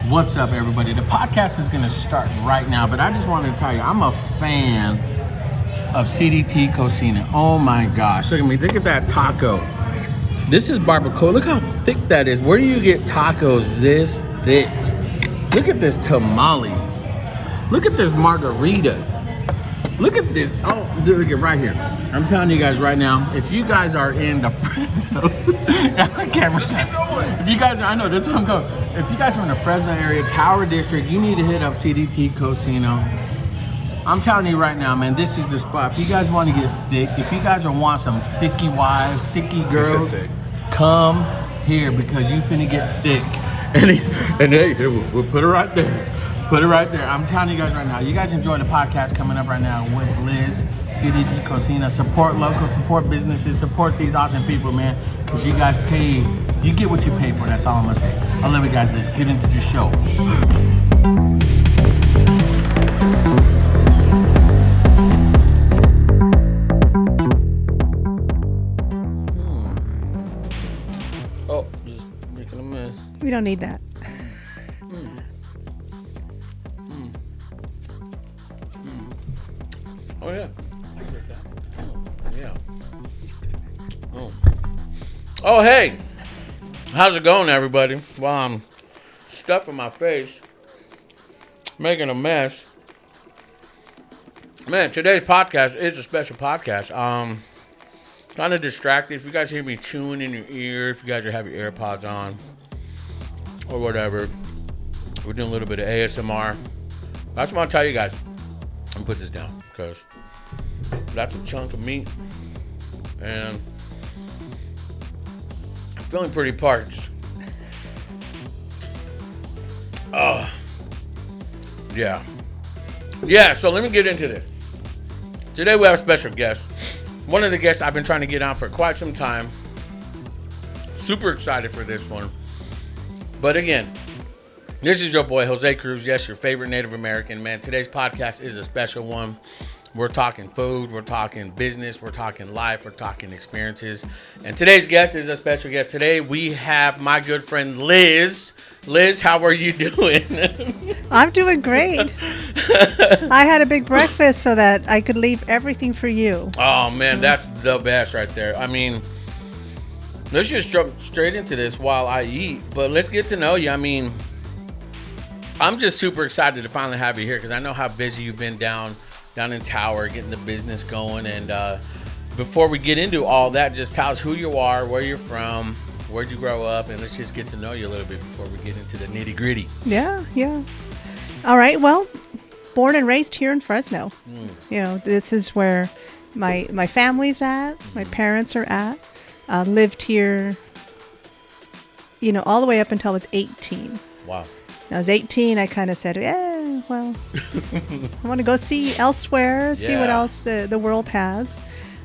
What's up, everybody? The podcast is going to start right now, but I just wanted to tell you, I'm a fan of CDT Cocina. Oh my gosh, look at me. Look at that taco. This is barbacoa. Look how thick that is. Where do you get tacos this thick? Look at this tamale. Look at this margarita. Look at this. Oh, look at right here. I'm telling you guys right now, if you guys are in the Fresno, if you guys are, I know this is where I'm going. If you guys are in the Fresno area, Tower District, you need to hit up CDT Cocina. I'm telling you right now, man, this is the spot. If you guys want to get thick, if you guys want some thicky wives, thicky girls, come here because you finna get thick. And hey, here, we'll put it right there. Put it right there. I'm telling you guys right now. You guys enjoy the podcast coming up right now with Liz, CDT Cocina. Support local, support businesses, support these awesome people, man. Because you guys pay, you get what you pay for. That's all I'm going to say. I love you guys. Let's get into the show. Oh, just making a mess. We don't need that. Oh, yeah. I get that. Oh, yeah. Oh, hey. How's it going, everybody? Well, I'm stuffing my face, making a mess. Man, today's podcast is a special podcast. Kind of distracted. If you guys hear me chewing in your ear, if you guys have your AirPods on, or whatever, we're doing a little bit of ASMR. I just want to tell you guys, I'm going to put this down because that's a chunk of meat, and I'm feeling pretty parched. Oh, yeah. Yeah, so let me get into this. Today we have a special guest. One of the guests I've been trying to get on for quite some time. Super excited for this one. But again, this is your boy, Jose Cruz. Yes, your favorite Native American, man. Today's podcast is a special one. We're talking food, we're talking business, we're talking life, we're talking experiences. And today's guest is a special guest. Today we have my good friend Liz. Liz, how are you doing? I'm doing great. I had a big breakfast so that I could leave everything for you. Oh, man, that's the best right there. I mean, let's just jump straight into this while I eat. But let's get to know you. I mean, I'm just super excited to finally have you here because I know how busy you've been down in Tower, getting the business going. And before we get into all that, just tell us who you are, where you're from, where'd you grow up, and let's just get to know you a little bit before we get into the nitty gritty. Yeah. All right. Well, born and raised here in Fresno. You know, this is where my family's at. My parents are at. Lived here, you know, all the way up until I was 18. Wow. When I was 18, I kind of said, well, I want to go see elsewhere, see what else the world has.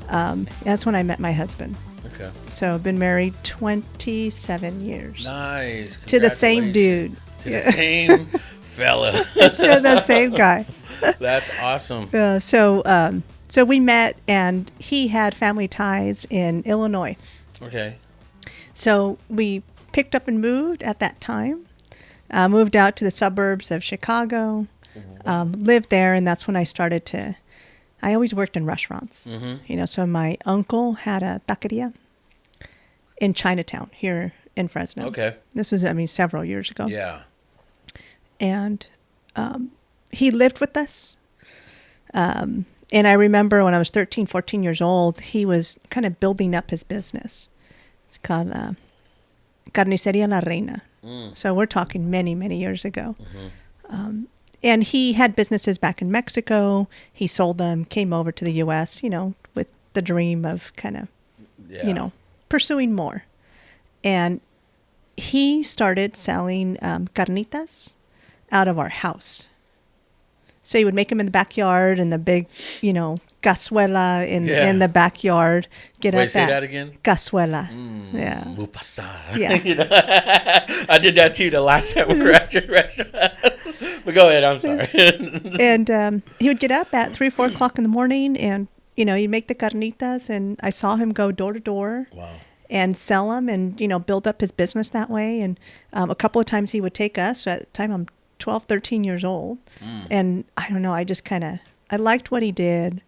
That's when I met my husband. Okay. So I've been married 27 years. Nice. To the same dude. To the same fella. To the same guy. That's awesome. So we met, and he had family ties in Illinois. Okay. So we picked up and moved at that time. Moved out to the suburbs of Chicago, lived there, and that's when I started to, I always worked in restaurants, you know, so my uncle had a taqueria in Chinatown here in Fresno. Okay. This was, several years ago. Yeah. And he lived with us. And I remember when I was 13, 14 years old, he was kind of building up his business. It's called Carniceria La Reina. So we're talking many, many years ago. And he had businesses back in Mexico. He sold them, came over to the U.S., you know, with the dream of kind of, you know, pursuing more. And he started selling carnitas out of our house. So he would make them in the backyard in the big, you know, cazuela in the backyard. Wait, say that again? Cazuela. Yeah. Yeah. You know, I did that too the last time we were at your restaurant. But go ahead, I'm sorry. And he would get up at 3 or 4 o'clock in the morning, and, you know, he'd make the carnitas, and I saw him go door to door. Wow. and sell them and, build up his business that way. And a couple of times he would take us. At the time I'm 12, 13 years old. And I don't know, I liked what he did.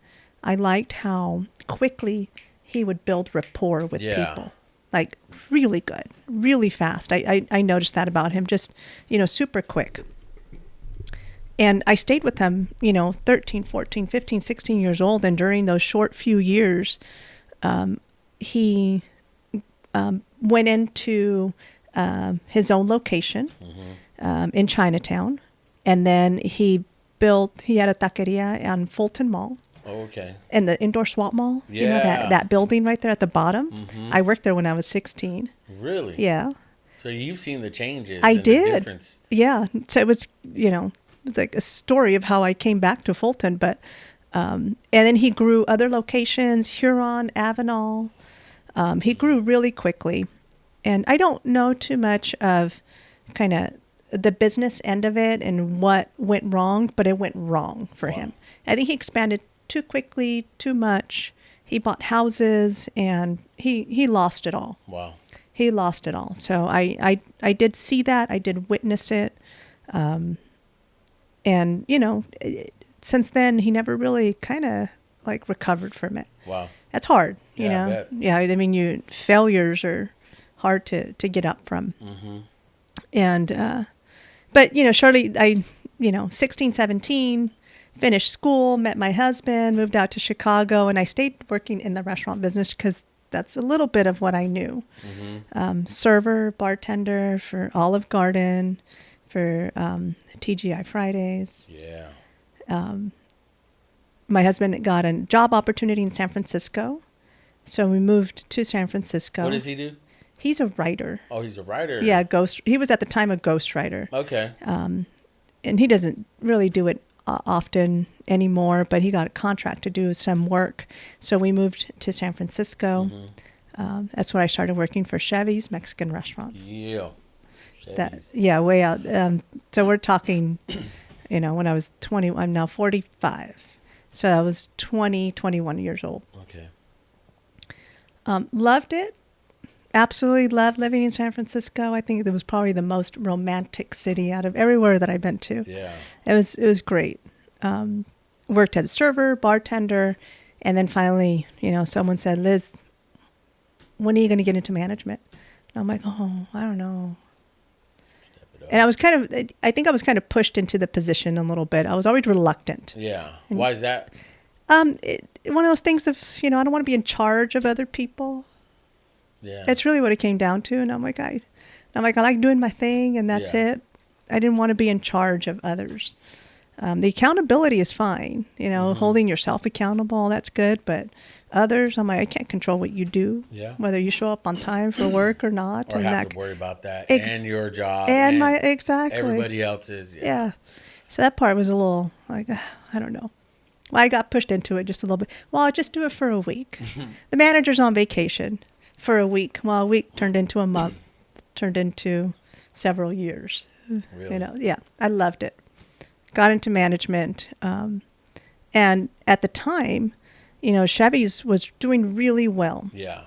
I liked how quickly he would build rapport with people. Like really good, really fast. I noticed that about him, just, super quick. And I stayed with him, 13, 14, 15, 16 years old. And during those short few years, he went into his own location in Chinatown. And then he had a taqueria on Fulton Mall. Oh, okay. And the indoor swap mall. Yeah. That building right there at the bottom. I worked there when I was 16. Really? Yeah. So you've seen the changes. I and did. The difference. Yeah. So it was, it's like a story of how I came back to Fulton. But, and then he grew other locations, Huron, Avenal. He grew really quickly. And I don't know too much of kind of the business end of it and what went wrong, but it went wrong for him. I think he expanded too quickly, too much. He bought houses and he lost it all. Wow. He lost it all. So I did see that. I did witness it. And, since then, he never really kind of like recovered from it. Wow. That's hard, I bet. Yeah, I mean, failures are hard to get up from. And, but, shortly, 16, 17, finished school, met my husband, moved out to Chicago, and I stayed working in the restaurant business because that's a little bit of what I knew. Server, bartender for Olive Garden, for TGI Fridays. Yeah. My husband got a job opportunity in San Francisco, so we moved to San Francisco. What does he do? He's a writer. Oh, he's a writer. Yeah, he was at the time a ghostwriter. Okay. And he doesn't really do it often anymore, but he got a contract to do some work. So we moved to San Francisco. That's when I started working for Chevy's Mexican restaurants. Yeah. Way out. So we're talking, when I was 20, I'm now 45. So I was 20, 21 years old. Okay. Loved it. Absolutely loved living in San Francisco. I think it was probably the most romantic city out of everywhere that I've been to. Yeah. It was great. Worked as a server, bartender, and then finally, someone said, "Liz, when are you going to get into management?" And I'm like, "Oh, I don't know." And I think I was kind of pushed into the position a little bit. I was always reluctant. Yeah. Why is that? One of those things of, I don't want to be in charge of other people. Yeah. That's really what it came down to. And I'm like, I like doing my thing and that's it. I didn't want to be in charge of others. The accountability is fine, holding yourself accountable, that's good. But others, I'm like, I can't control what you do, whether you show up on time for work or not. Or and have to worry about that and your job. And exactly. Everybody else's. Yeah. So that part was a little like, I don't know. Well, I got pushed into it just a little bit. Well, I'll just do it for a week. The manager's on vacation for a week. Well, a week turned into a month, turned into several years. Really? I loved it. Got into management. And at the time, Chevy's was doing really well. Yeah.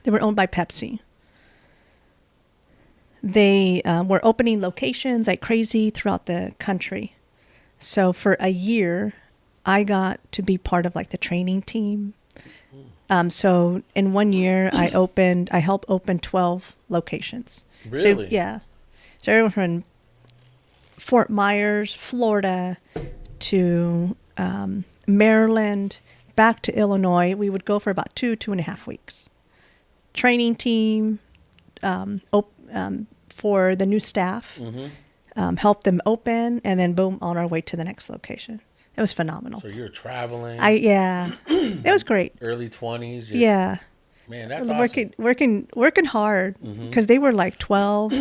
They were owned by Pepsi. They were opening locations like crazy throughout the country. So for a year, I got to be part of like the training team. So in 1 year, I helped open 12 locations. Really? So everyone from Fort Myers, Florida, to Maryland, back to Illinois. We would go for about 2.5 weeks. Training team, for the new staff, help them open, and then boom, on our way to the next location. It was phenomenal. So you're traveling. It was great. Early 20s. Yeah. Man, that's awesome. Working hard because they were like 12,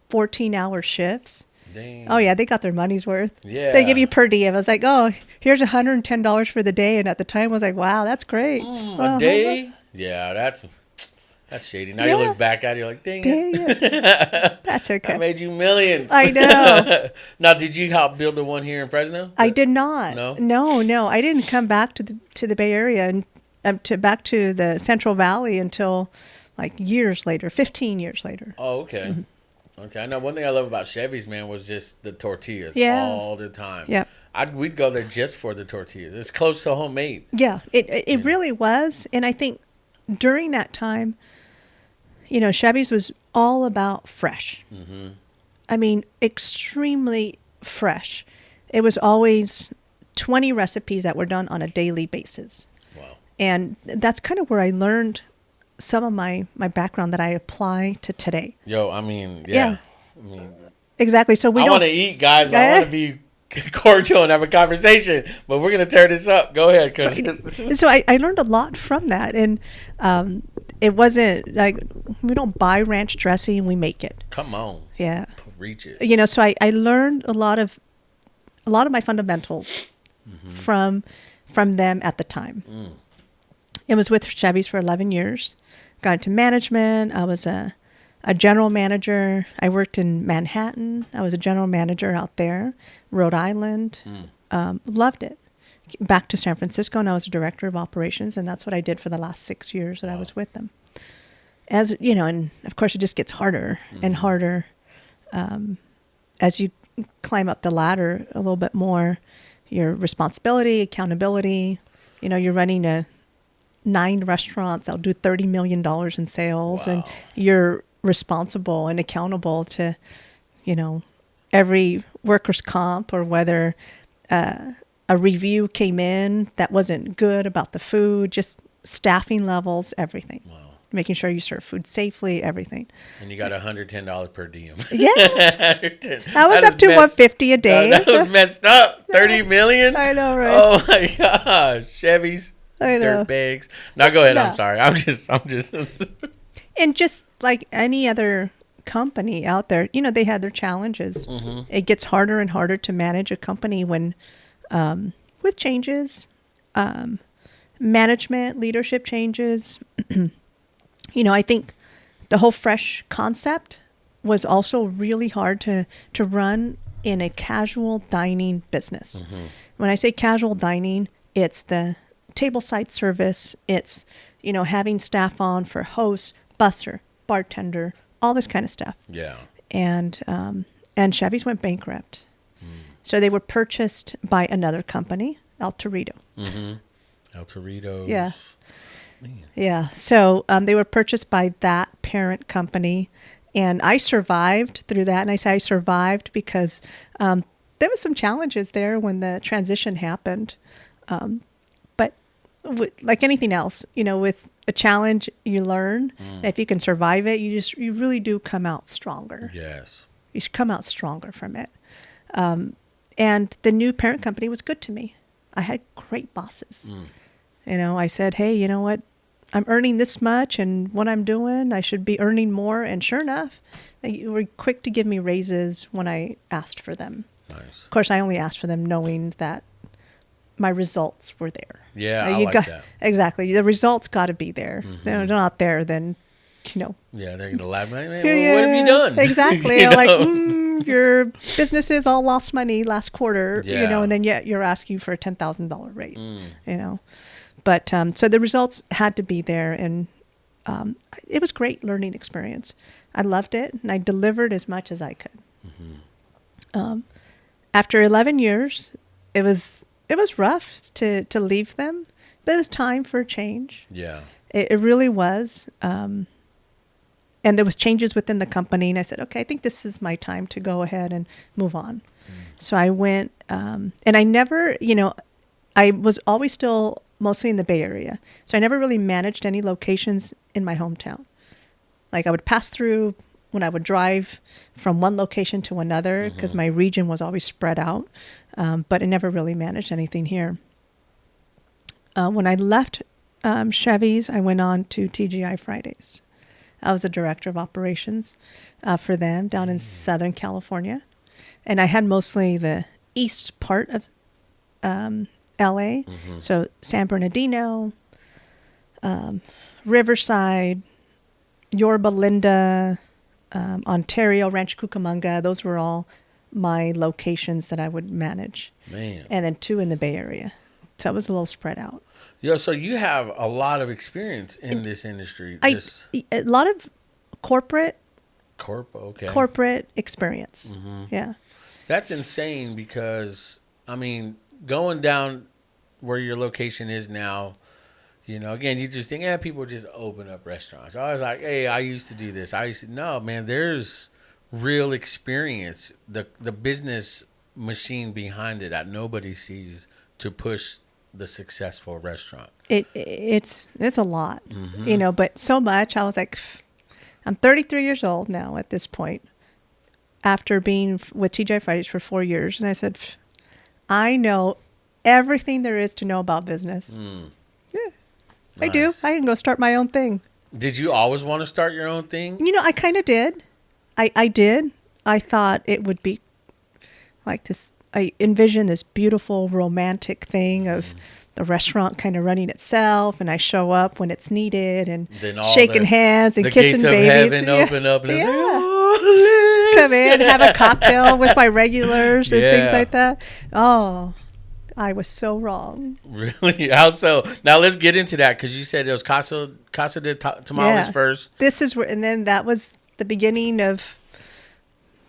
14-hour shifts. Dang. Oh yeah, they got their money's worth. Yeah. They give you per diem. I was like, oh, here's $110 for the day, and at the time I was like, wow, that's great. A day? Yeah, that's shady. Now you look back at it, you're like, dang it. That's okay. I made you millions. I know. Now, did you help build the one here in Fresno? I did not. No? I didn't come back to the Bay Area and back to the Central Valley until like years later, 15 years later. Oh, okay. Mm-hmm. Okay. I know one thing I love about Chevy's, man, was just the tortillas Yeah. all the time. Yep. We'd go there just for the tortillas. It's close to homemade. Yeah, it really was. And I think during that time, you know, Chevy's was all about fresh. Mm-hmm. I mean, extremely fresh. It was always 20 recipes that were done on a daily basis. Wow. And that's kind of where I learned some of my background that I apply to today. Yo, I mean, yeah. I mean, exactly. So I want to eat, guys, but I want to be cordial and have a conversation. But we're going to tear this up. Go ahead. So I learned a lot from that. And it wasn't like we don't buy ranch dressing, we make it. Come on. Yeah. Reach it. You know, so I learned a lot of my fundamentals from them at the time. It was with Chevy's for 11 years. Got into management. I was a general manager. I worked in Manhattan. I was a general manager out there, Rhode Island. Loved it. Back to San Francisco, and I was a director of operations, and that's what I did for the last 6 years that I was with them. As you know, and of course, it just gets harder and harder as you climb up the ladder a little bit more. Your responsibility, accountability. You know, you're running 9 restaurants that'll do $30 million in sales, and you're responsible and accountable to, you know, every workers' comp, or whether a review came in that wasn't good about the food, just staffing levels, everything. Wow. Making sure you serve food safely, everything. And you got $110 per diem. Yeah. I was up to $150 a day. That was messed up. 30 million? I know, right? Oh my gosh. Chevys, I know. dirt bags. Now go ahead. No. I'm sorry. I'm just. And just like any other company out there, you know, they had their challenges. It gets harder and harder to manage a company when, with changes, management, leadership changes. You know, I think the whole fresh concept was also really hard to run in a casual dining business. When I say casual dining, it's the tableside service. It's, you know, having staff on for hosts, busser, bartender, all this kind of stuff. Yeah. And Chevy's went bankrupt. So they were purchased by another company, El Torito. El Torito. Yeah. Man. Yeah. So they were purchased by that parent company. And I survived through that. And I say I survived because there was some challenges there when the transition happened. But like anything else, you know, with a challenge, you learn. And if you can survive it, you really do come out stronger. Yes. You should come out stronger from it. And the new parent company was good to me. I had great bosses. You know, I said, hey, you know what? I'm earning this much, and what I'm doing, I should be earning more. And sure enough, they were quick to give me raises when I asked for them. Nice. Of course, I only asked for them knowing that my results were there. Yeah, I like that. Exactly. The results got to be there. If they're not there, then, you know. Yeah, they're going to laugh. Man, what have you done? Exactly. You know? Like, your businesses all lost money last quarter, Yeah. you know, and then yet you're asking for a $10,000 raise, you know. But so the results had to be there, and it was great learning experience. I loved it, and I delivered as much as I could. After 11 years, it was rough to leave them, but it was time for a change. Yeah. It really was. And there was changes within the company, and I said, okay, I think this is my time to go ahead and move on. So I went, and I never, you know, I was always still mostly in the Bay Area. So I never really managed any locations in my hometown. Like I would pass through when I would drive from one location to another because my region was always spread out. But I never really managed anything here. When I left Chevy's, I went on to TGI Fridays. I was a director of operations for them down in Southern California. And I had mostly the east part of LA. So San Bernardino, Riverside, Yorba Linda, Ontario, Rancho Cucamonga. Those were all my locations that I would manage. Man. And then 2 in the Bay Area. So it was a little spread out. Yo, so you have a lot of experience in this industry. A lot of corporate Okay. corporate experience. Yeah. That's insane because, I mean, going down where your location is now, again, you just think, people just open up restaurants. I was like, hey, I used to do this. No, man, there's real experience, the business machine behind it that nobody sees to push the successful restaurant. It's a lot, but so much. I was like, I'm 33 years old now at this point, after being with TGI Fridays for 4 years. And I said, I know everything there is to know about business. Yeah, nice. I do. I can go start my own thing. Did you always want to start your own thing? I kind of did. I did. I thought it would be like this. I envisioned this beautiful romantic thing of the restaurant kind of running itself, and I show up when it's needed and shaking hands and kissing babies. The gates of heaven open up. And come in, have a cocktail with my regulars and things like that. Oh, I was so wrong. Really? How so? Now let's get into that, because you said it was Casa de Tamales first. This is where, and then that was the beginning of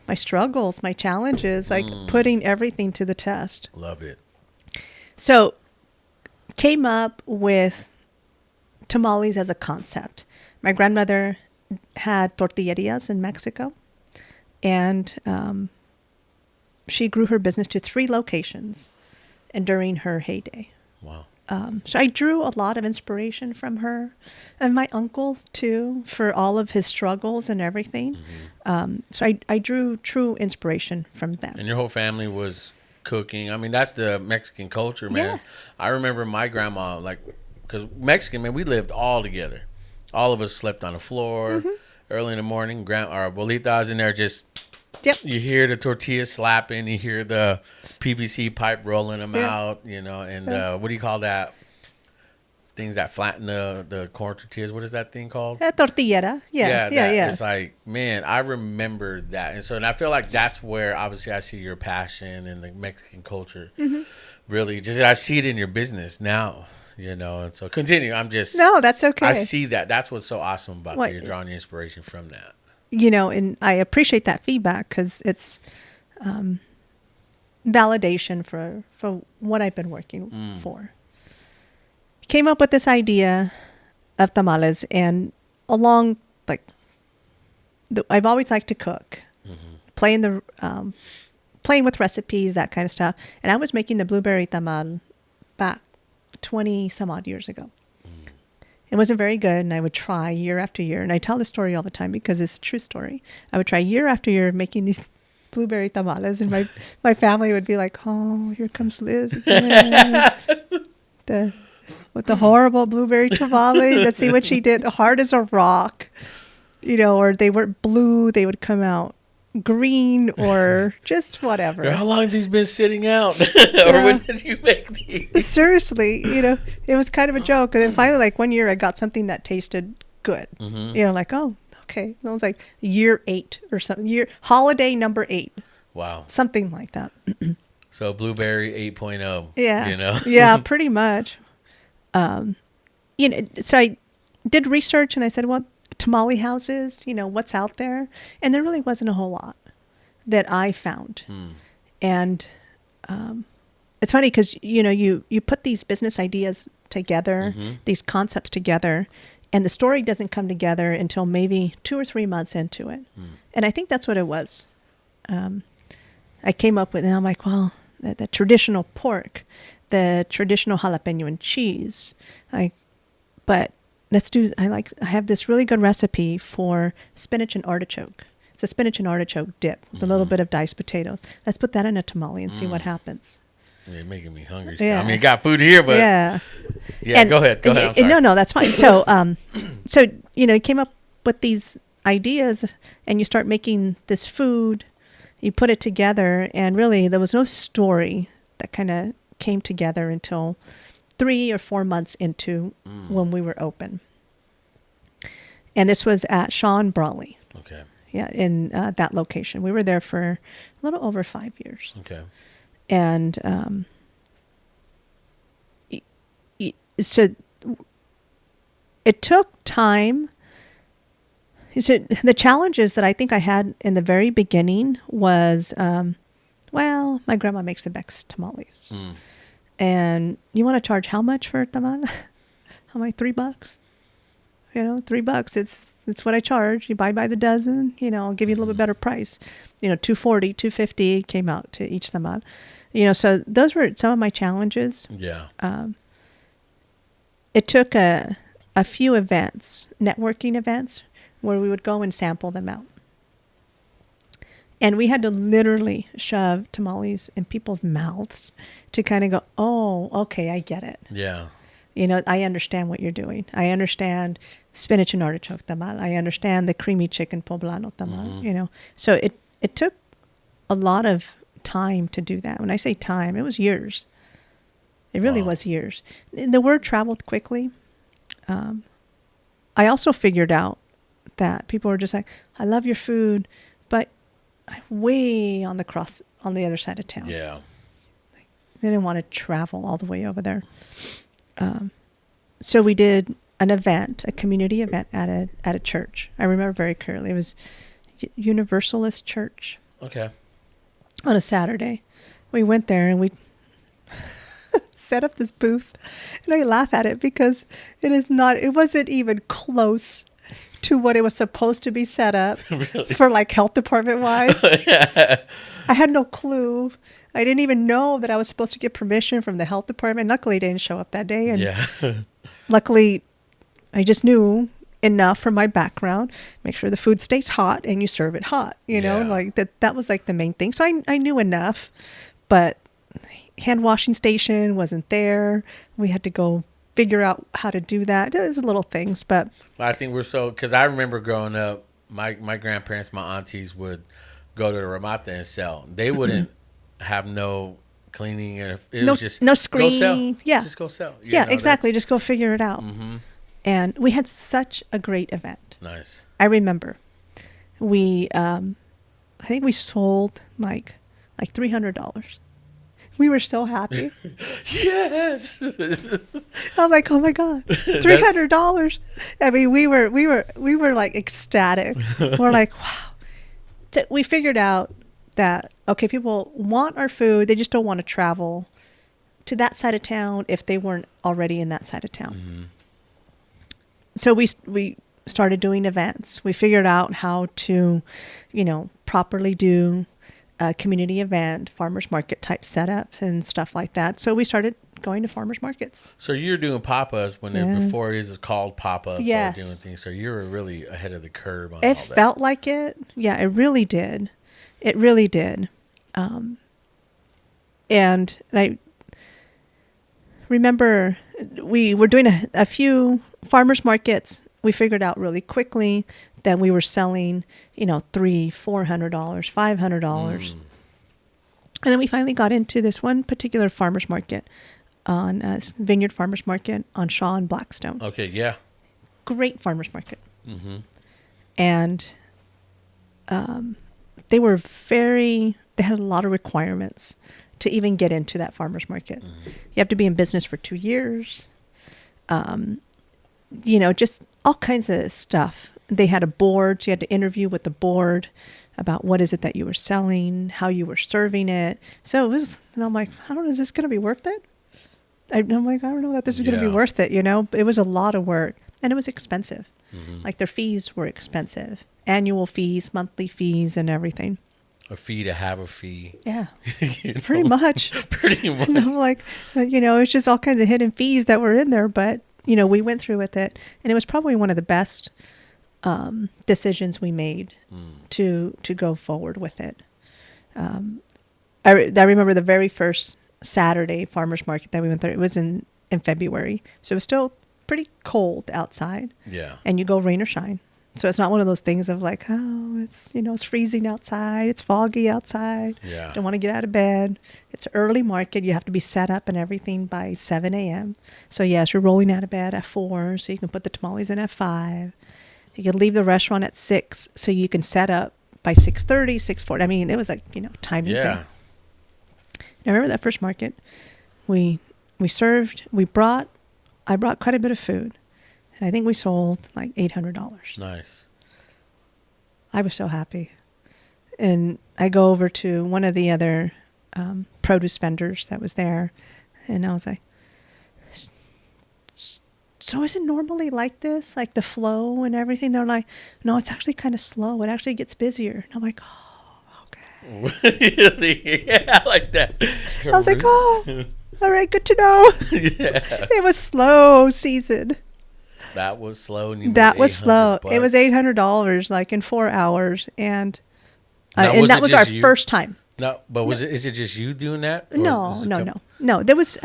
my struggles, my challenges, like putting everything to the test. Love it. So came up with tamales as a concept. My grandmother had tortillerias in Mexico, and she grew her business to 3 locations and during her heyday. Wow. So I drew a lot of inspiration from her and my uncle too, for all of his struggles and everything. So I drew true inspiration from them. And your whole family was cooking. I mean, that's the Mexican culture, man. Yeah. I remember my grandma, because Mexican, man, we lived all together. All of us slept on the floor early in the morning. Our abuelita's in there just... Yep. You hear the tortilla slapping. You hear the PVC pipe rolling them out, and what do you call that? Things that flatten the corn tortillas. What is that thing called? A tortillera. Yeah. It's like, man, I remember that. And I feel like that's where, obviously, I see your passion in the Mexican culture. Really, I see it in your business now, and so continue. No, that's okay. I see that. That's what's so awesome about that. You're drawing your inspiration from that. And I appreciate that feedback, because it's validation for what I've been working for. Came up with this idea of tamales, and I've always liked to cook, playing with recipes, that kind of stuff. And I was making the blueberry tamal back 20 some odd years ago. It wasn't very good, and I would try year after year. And I tell this story all the time because it's a true story. I would try year after year making these blueberry tamales, and my family would be like, "Oh, here comes Liz again. with the horrible blueberry tamale. Let's see what she did. Hard as a rock, or they weren't blue. They would come out green or just whatever." How long have these been sitting out? Or when did you make these? Seriously, it was kind of a joke. And then finally, one year I got something that tasted good. Like, oh, okay. And I was like year 8 or something. Holiday number 8. Wow. Something like that. So blueberry 8.0. Yeah. Yeah, pretty much. So I did research, and I said, well, tamale houses, what's out there? And there really wasn't a whole lot that I found. And it's funny because, you put these business ideas together, these concepts together, and the story doesn't come together until maybe 2 or 3 months into it. And I think that's what it was. I came up with, and I'm like, well, the traditional pork, the traditional jalapeno and cheese, but I have this really good recipe for spinach and artichoke. It's a spinach and artichoke dip with a little bit of diced potatoes. Let's put that in a tamale and see what happens. You're making me hungry. Yeah. I mean, got food here, but yeah. Go ahead. I'm sorry. No, that's fine. So, you came up with these ideas, and you start making this food. You put it together, and really there was no story that kind of came together until 3 or 4 months into when we were open. And this was at Sean Brawley. Okay. Yeah, in that location. We were there for a little over 5 years. Okay. And so it took time. So the challenges that I think I had in the very beginning was, well, my grandma makes the best tamales. And you want to charge how much for a tamal? How much? $3? You know, $3. It's what I charge. You buy by the dozen. You know, I'll give you a little bit better price. You know, $2.40, $2.50 came out to each tamal. You know, so those were some of my challenges. Yeah. It took a few events, networking events, where we would go and sample them out. And we had to literally shove tamales in people's mouths to kind of go, oh, okay, I get it. Yeah. You know, I understand what you're doing. I understand spinach and artichoke tamal. I understand the creamy chicken poblano tamal, you know. So it took a lot of time to do that. When I say time, it was years. It really was years. The word traveled quickly. I also figured out that people were just like, I love your food, but I'm way on the other side of town. Yeah. They didn't want to travel all the way over there. So we did an event, a community event at a church. I remember very clearly. It was Universalist Church. Okay. On a Saturday. We went there and we set up this booth. And I laugh at it because it wasn't even close to what it was supposed to be set up Really? For like health department wise. I had no clue. I didn't even know that I was supposed to get permission from the health department. Luckily, they didn't show up that day. And luckily, I just knew enough from my background. Make sure the food stays hot and you serve it hot. You know, like that was like the main thing. So I knew enough, but hand washing station wasn't there. We had to go figure out how to do that. It was little things, but I think because I remember growing up, my grandparents, my aunties would go to the Ramada and sell. They wouldn't have no cleaning, and it was just no screen. Go sell. Yeah, just go sell. Yeah, exactly. Just go figure it out. And we had such a great event. Nice. I remember we, I think we sold like $300. We were so happy. Yes. I'm like, oh my God, $300. I mean, we were like ecstatic. We're like, wow. So we figured out that, okay, people want our food. They just don't want to travel to that side of town if they weren't already in that side of town. So we started doing events. We figured out how to, properly do a community event, farmers market type setups and stuff like that. So we started going to farmers markets. So you're doing pop-ups when before it was called pop-ups. Yes. Or doing things. So you were really ahead of the curve on all It that. felt like it. Yeah, it really did. It really did. And I remember we were doing a few farmers markets. We figured out really quickly that we were selling, $300, $400, $500. And then we finally got into this one particular farmers market on Vineyard Farmers Market on Shaw and Blackstone. Okay, yeah. Great farmers market. And they had a lot of requirements to even get into that farmers market. You have to be in business for 2 years. Just all kinds of stuff. They had a board, so you had to interview with the board about what is it that you were selling, how you were serving it. So it was, and I'm like, I don't know, is this going to be worth it? I'm like, I don't know that this is going to be worth it. It was a lot of work and it was expensive. Like their fees were expensive, annual fees, monthly fees and everything. A fee to have a fee. Yeah, pretty much. Pretty much. And I'm like, it's just all kinds of hidden fees that were in there, but we went through with it, and it was probably one of the best decisions we made to go forward with it. I remember the very first Saturday farmers market that we went through. It was in February, so it was still pretty cold outside. Yeah. And you go rain or shine. So it's not one of those things of like, oh, it's freezing outside, it's foggy outside. Yeah. Don't want to get out of bed. It's early market. You have to be set up and everything by 7 a.m. So yes, you're rolling out of bed at 4, so you can put the tamales in at 5. You can leave the restaurant at 6, so you can set up by 6:30, 6:40. I mean, it was like, timing thing. And I remember that first market, we brought I brought quite a bit of food, and I think we sold like $800. Nice. I was so happy. And I go over to one of the other produce vendors that was there, and I was like, so is it normally like this, like the flow and everything? They're like, no, it's actually kind of slow. It actually gets busier. And I'm like, oh, okay. Yeah, I like that. I was like, oh, all right, good to know. Yeah. It was slow season. That was slow. And you That made was slow. $800. It was $800, like in 4 hours, and Now, and was that it was our just you? first time. No, but is it just you doing that? Or No, was it a no, couple- no. There was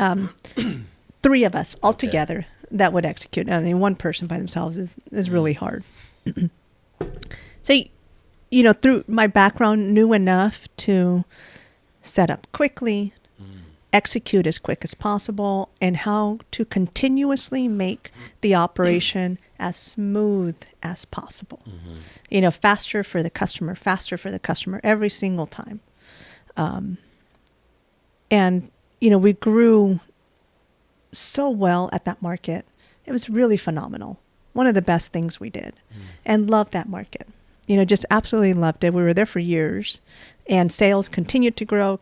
3 of us all Okay. together that would execute. I mean, one person by themselves is really hard. So, you know, through my background, knew enough to set up quickly, execute as quick as possible, and how to continuously make the operation as smooth as possible. You know, faster for the customer every single time. And, you know, we grew so well at that market. It was really phenomenal. One of the best things we did, and loved that market. You know, just absolutely loved it. We were there for years, and sales continued to grow,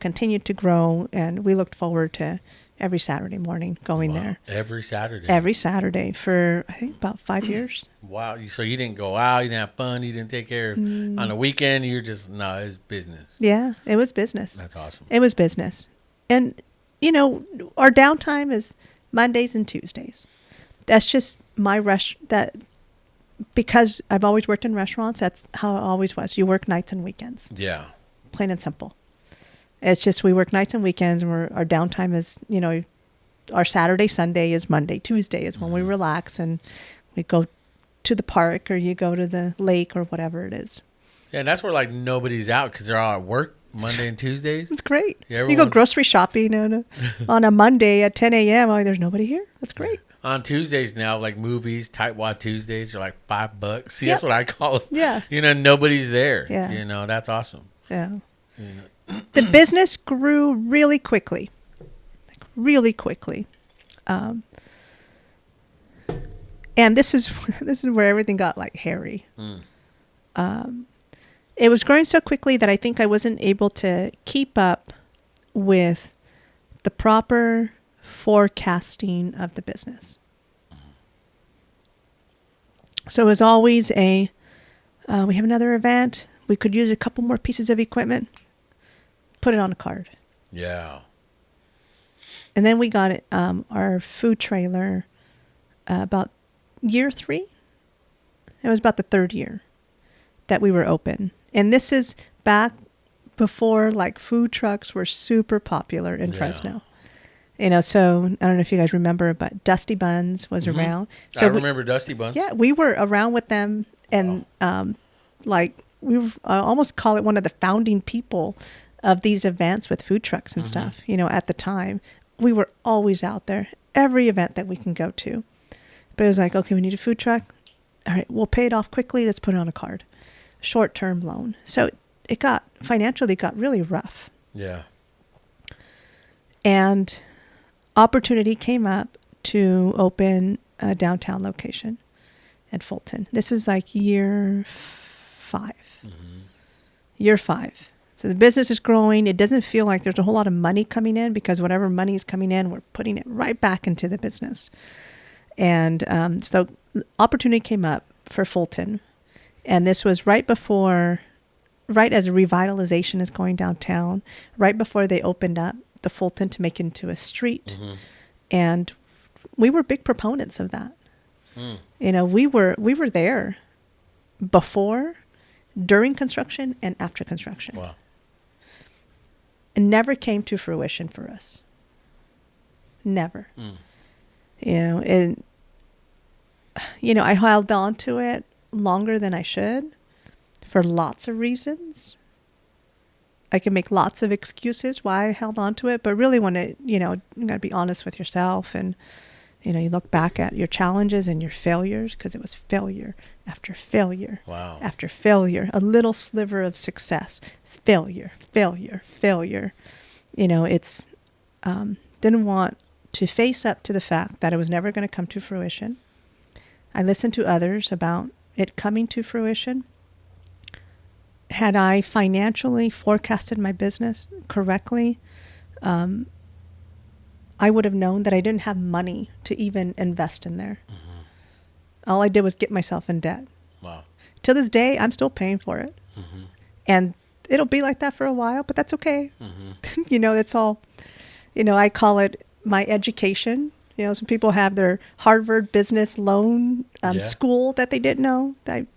and we looked forward to every Saturday morning going there. Every Saturday. Every Saturday for, I think, about 5 years. Wow. So you didn't go out, you didn't have fun, you didn't take care of, on the weekend, you're just, no, it's business. Yeah, it was business. That's awesome. It was business. And, you know, our downtime is Mondays and Tuesdays. That's just my because I've always worked in restaurants, that's how it always was. You work nights and weekends. Yeah. Plain and simple. It's just we work nights and weekends, and our downtime is, you know, our Saturday, Sunday is Monday. Tuesday is when we relax and we go to the park, or you go to the lake, or whatever it is. Yeah, and that's where like nobody's out because they're all at work Monday and Tuesdays. It's great. Yeah, you go everyone's- grocery shopping on a Monday at 10 a.m. Oh, there's nobody here. That's great. On Tuesdays now, like movies, Tightwad Tuesdays are like $5. See, Yep. that's what I call it. Yeah. You know, nobody's there. Yeah. You know, that's awesome. Yeah. The business grew really quickly. Like really quickly. And this is where everything got like hairy. It was growing so quickly that I think I wasn't able to keep up with the proper forecasting of the business. So it was always we have another event. We could use a couple more pieces of equipment. Put it on a card. Yeah. And then we got it, our food trailer about year 3. It was about the 3rd year that we were open. And this is back before like food trucks were super popular in Fresno. You know, so I don't know if you guys remember, but Dusty Buns was around. So I remember Dusty Buns. Yeah, we were around with them, and like we were, I almost call it one of the founding people of these events with food trucks and stuff. You know, at the time, we were always out there, every event that we can go to. But it was like, okay, we need a food truck. All right, we'll pay it off quickly. Let's put it on a card, short-term loan. So it got financially got really rough. Yeah. And opportunity came up to open a downtown location at Fulton. This is like year 5. Year 5. So the business is growing. It doesn't feel like there's a whole lot of money coming in, because whatever money is coming in, we're putting it right back into the business. And so opportunity came up for Fulton. And this was right as a revitalization is going downtown, right before they opened up the Fulton to make into a street. And we were big proponents of that. You know, we were there before, during construction, and after construction. Wow. It never came to fruition for us. Never. You know, and you know, I held on to it longer than I should for lots of reasons. I can make lots of excuses why I held on to it, but really when it, you know, you got to be honest with yourself, and, you know, you look back at your challenges and your failures, because it was failure after failure. Wow. After failure, a little sliver of success, failure. You know, it's, didn't want to face up to the fact that it was never going to come to fruition. I listened to others about it coming to fruition. Had I financially forecasted my business correctly, I would have known that I didn't have money to even invest in there. Mm-hmm. All I did was get myself in debt. Wow. To this day, I'm still paying for it. Mm-hmm. And it'll be like that for a while, but that's okay. Mm-hmm. That's all, I call it my education. Some people have their Harvard business loan school that they didn't know.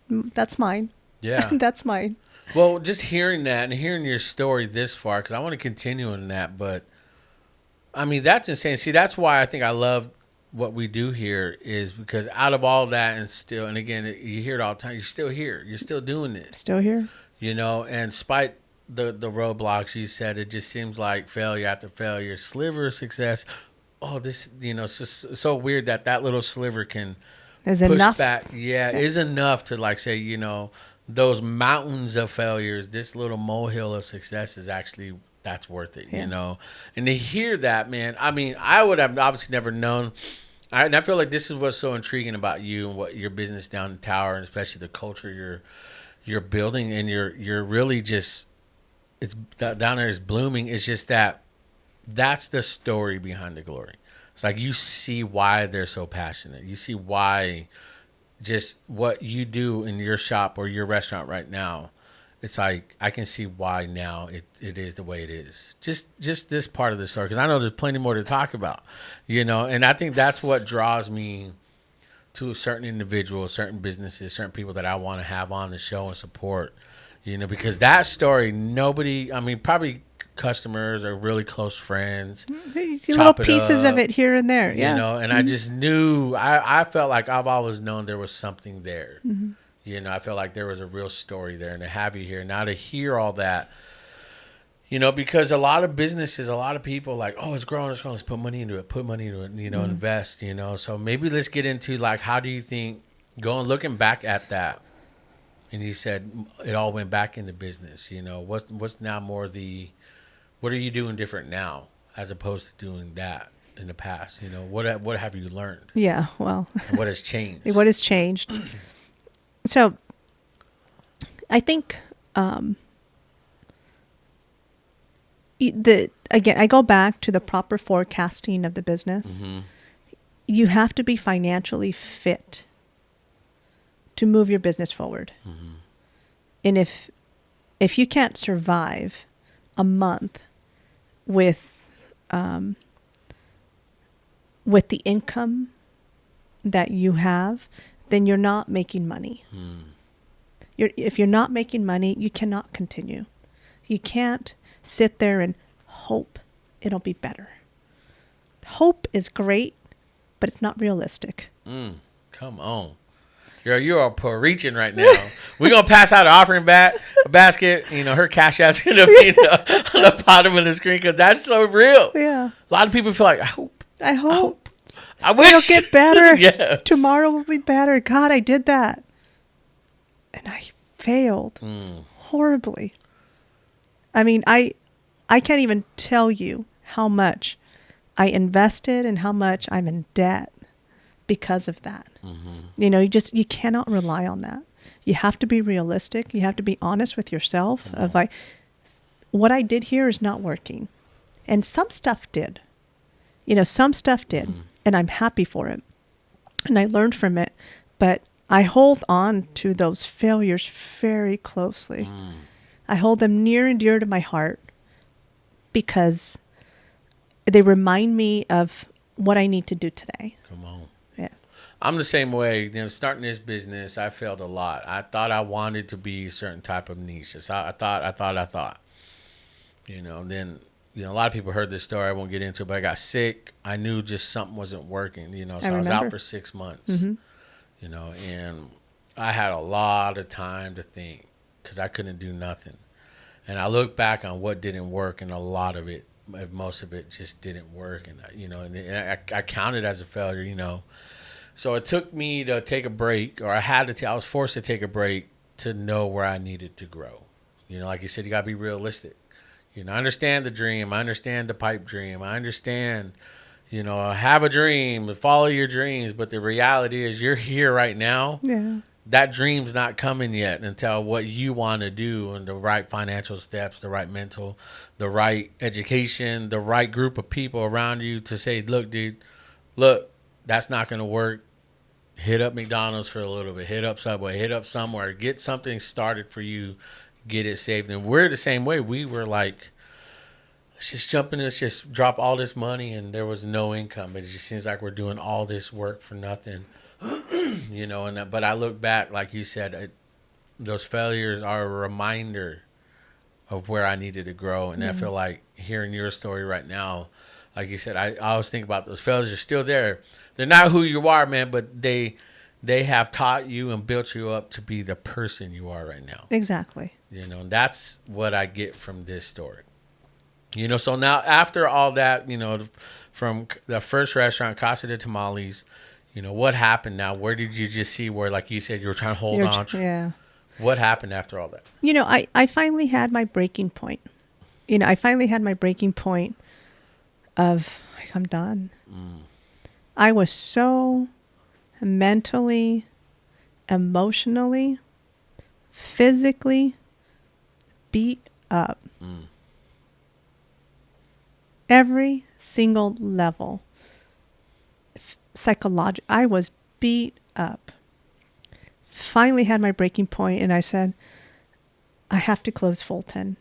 That's mine. Yeah. That's mine. Well, just hearing that and hearing your story this far, because I want to continue on that, but I mean, that's insane. See, that's why I think I love what we do here, is because out of all that and again, you hear it all the time, you're still here. You're still doing it. Still here. And despite the roadblocks, you said, it just seems like failure after failure, sliver of success. Oh, this, it's just so weird that little sliver can is push enough. back. Yeah, is enough to like say, those mountains of failures, this little molehill of success is actually, that's worth it, And to hear that, man, I mean, I would have obviously never known. And I feel like this is what's so intriguing about you and what your business down in Tower, and especially the culture you're building, and you're really just, it's down there is blooming. It's just that's the story behind the glory. It's like you see why they're so passionate. You see why just what you do in your shop or your restaurant right now. It's like I can see why now it is the way it is. Just this part of the story, because I know there's plenty more to talk about, And I think that's what draws me to certain individuals, certain businesses, certain people that I want to have on the show and support, because that story, nobody, I mean, probably customers or really close friends, little pieces of it here and there, yeah. And I just knew, I felt like I've always known there was something there. Mm-hmm. I felt like there was a real story there, and to have you here now to hear all that, because a lot of businesses, a lot of people like, oh, it's growing, let's put money into it, mm-hmm. Invest, So maybe let's get into like, how do you think, looking back at that, and you said it all went back into business, what's now more what are you doing different now as opposed to doing that in the past? What have you learned? Yeah, well. And what has changed? What has changed? So I think again, I go back to the proper forecasting of the business. Mm-hmm. You have to be financially fit to move your business forward. Mm-hmm. And if you can't survive a month with the income that you have, then you're not making money. If you're not making money, you cannot continue. You can't sit there and hope it'll be better. Hope is great, but it's not realistic. Come on. You are reaching right now. We're going to pass out an offering basket. Her cash out's going to be on the bottom of the screen, because that's so real. Yeah. A lot of people feel like, I hope. I wish it'll get better. Yeah. Tomorrow will be better. God, I did that. And I failed horribly. I mean, I can't even tell you how much I invested and how much I'm in debt because of that. Mm-hmm. You cannot rely on that. You have to be realistic. You have to be honest with yourself of like, what I did here is not working. And some stuff did. Some stuff did. And I'm happy for it. And I learned from it. But I hold on to those failures very closely. I hold them near and dear to my heart because they remind me of what I need to do today. Come on. Yeah. I'm the same way. Starting this business, I failed a lot. I thought I wanted to be a certain type of niche. I thought. Then a lot of people heard this story. I won't get into it, but I got sick. I knew just something wasn't working. So I was out for 6 months. Mm-hmm. And I had a lot of time to think because I couldn't do nothing. And I look back on what didn't work, and a lot of it, most of it, just didn't work. And I counted as a failure. So it took me to take a break, or I was forced to take a break to know where I needed to grow. Like you said, you got to be realistic. I understand the dream. I understand the pipe dream. I understand, You know, have a dream, follow your dreams, but the reality is you're here right now. Yeah. That dream's not coming yet until what you want to do and the right financial steps, the right mental, the right education, the right group of people around you to say, look, dude, look, that's not going to work. Hit up McDonald's for a little bit, hit up Subway, hit up somewhere, get something started for you, get it saved. And we're the same way. We were like, let's just jump in, let's just drop all this money, and there was no income. It just seems like we're doing all this work for nothing, you know. And but I look back, like you said, those failures are a reminder of where I needed to grow. And I feel like hearing your story right now, like you said, I always think about those failures are still there. They're not who you are, man, but they have taught you and built you up to be the person you are right now. Exactly. You know, and that's what I get from this story. You know, so now after all that, you know, from the first restaurant, Casa de Tamales, you know, what happened now? Where did you just see where, like you said, you were trying to hold on? Yeah. What happened after all that? You know, I finally had my breaking point. You know, I finally had my breaking point of, like, I'm done. I was so mentally, emotionally, physically beat up. Every single level. Psychological. I was beat up. Finally had my breaking point, and I said, I have to close Fulton.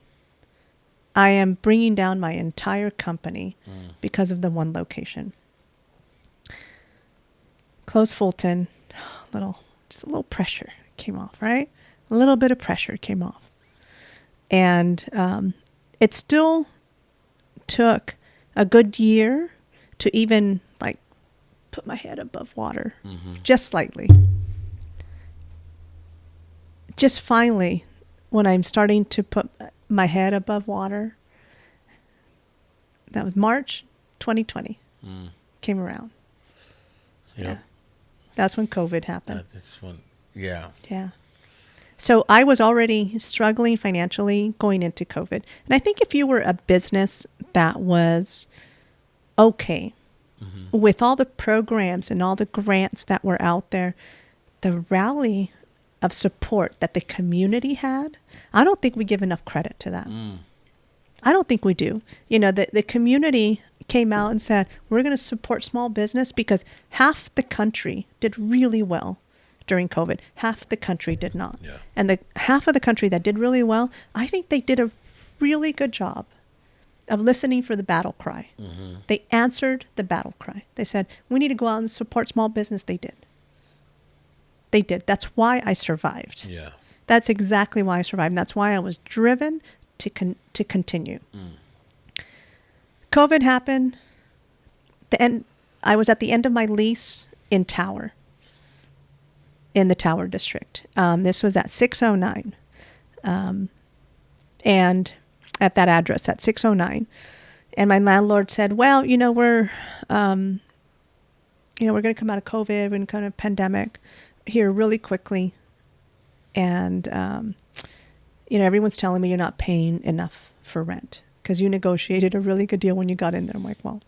I am bringing down my entire company because of the one location. Close Fulton. Just a little pressure came off, right? A little bit of pressure came off. And it still took a good year to even like put my head above water, just slightly. Just finally, when I'm starting to put my head above water, that was March 2020, came around. Yep. Yeah. That's when COVID happened. That's when, yeah. Yeah. So I was already struggling financially going into COVID. And I think if you were a business that was okay with all the programs and all the grants that were out there, the rally of support that the community had, I don't think we give enough credit to that. I don't think we do. You know, the community came out and said, we're going to support small business because half the country did really well during COVID. Half the country did not. Yeah. And the half of the country that did really well, I think they did a really good job of listening for the battle cry. They answered the battle cry. They said, we need to go out and support small business. They did. They did. That's why I survived. Yeah. That's exactly why I survived. And that's why I was driven to continue. COVID happened. I was at the end of my lease in Tower, in the Tower district. This was at 609, and at that address at 609. And my landlord said, "Well, we're going to come out of COVID, we're going to come out of pandemic here really quickly, and everyone's telling me you're not paying enough for rent." Because you negotiated a really good deal when you got in there. I'm like, well,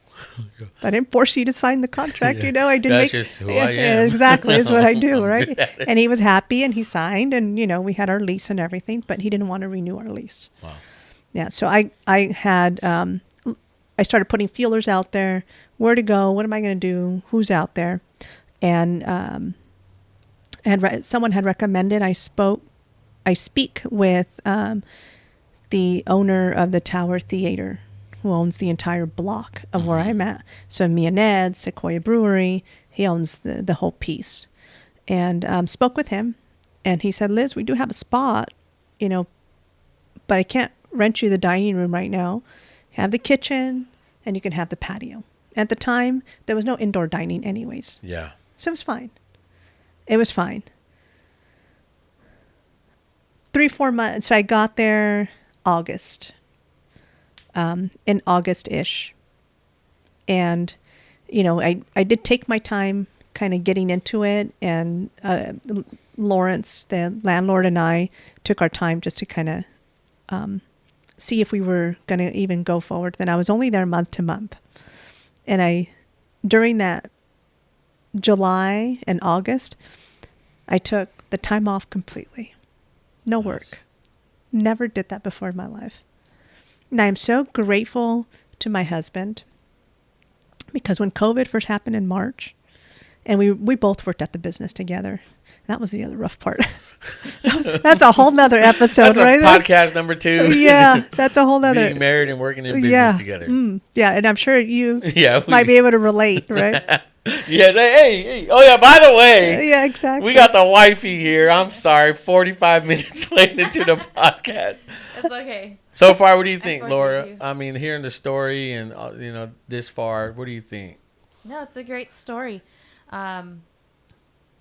I didn't force you to sign the contract. I didn't That's just who I am. Exactly, is what I do, right? And he was happy, and he signed, and we had our lease and everything, but he didn't want to renew our lease. Wow. Yeah, so I had I started putting feelers out there. Where to go? What am I going to do? Who's out there? And someone had recommended I speak with the owner of the Tower Theater, who owns the entire block of where I'm at. So me and Ned, Sequoia Brewery, he owns the whole piece. And spoke with him, and he said, "Liz, we do have a spot, but I can't rent you the dining room right now. Have the kitchen, and you can have the patio." At the time, there was no indoor dining anyways. Yeah. So it was fine. It was fine. 3-4 months. So I got there August, in August-ish. And, I did take my time kind of getting into it. And Lawrence, the landlord, and I took our time just to kind of see if we were going to even go forward. Then I was only there month to month. And I during that July and August, I took the time off completely. No work. Never did that before in my life. And I'm so grateful to my husband because when COVID first happened in March, and we both worked at the business together. That was the other rough part. That's a whole nother episode, that's right? Podcast number 2. Yeah, that's a whole nother. Being married and working in business together. Yeah, and I'm sure you Yeah, might be able to relate, right? Yeah, hey. Oh, yeah, by the way. Yeah, exactly. We got the wifey here. I'm sorry, 45 minutes late into the podcast. It's okay. So far, what do you think, forgive Laura? you. I mean, hearing the story and, this far, what do you think? No, it's a great story.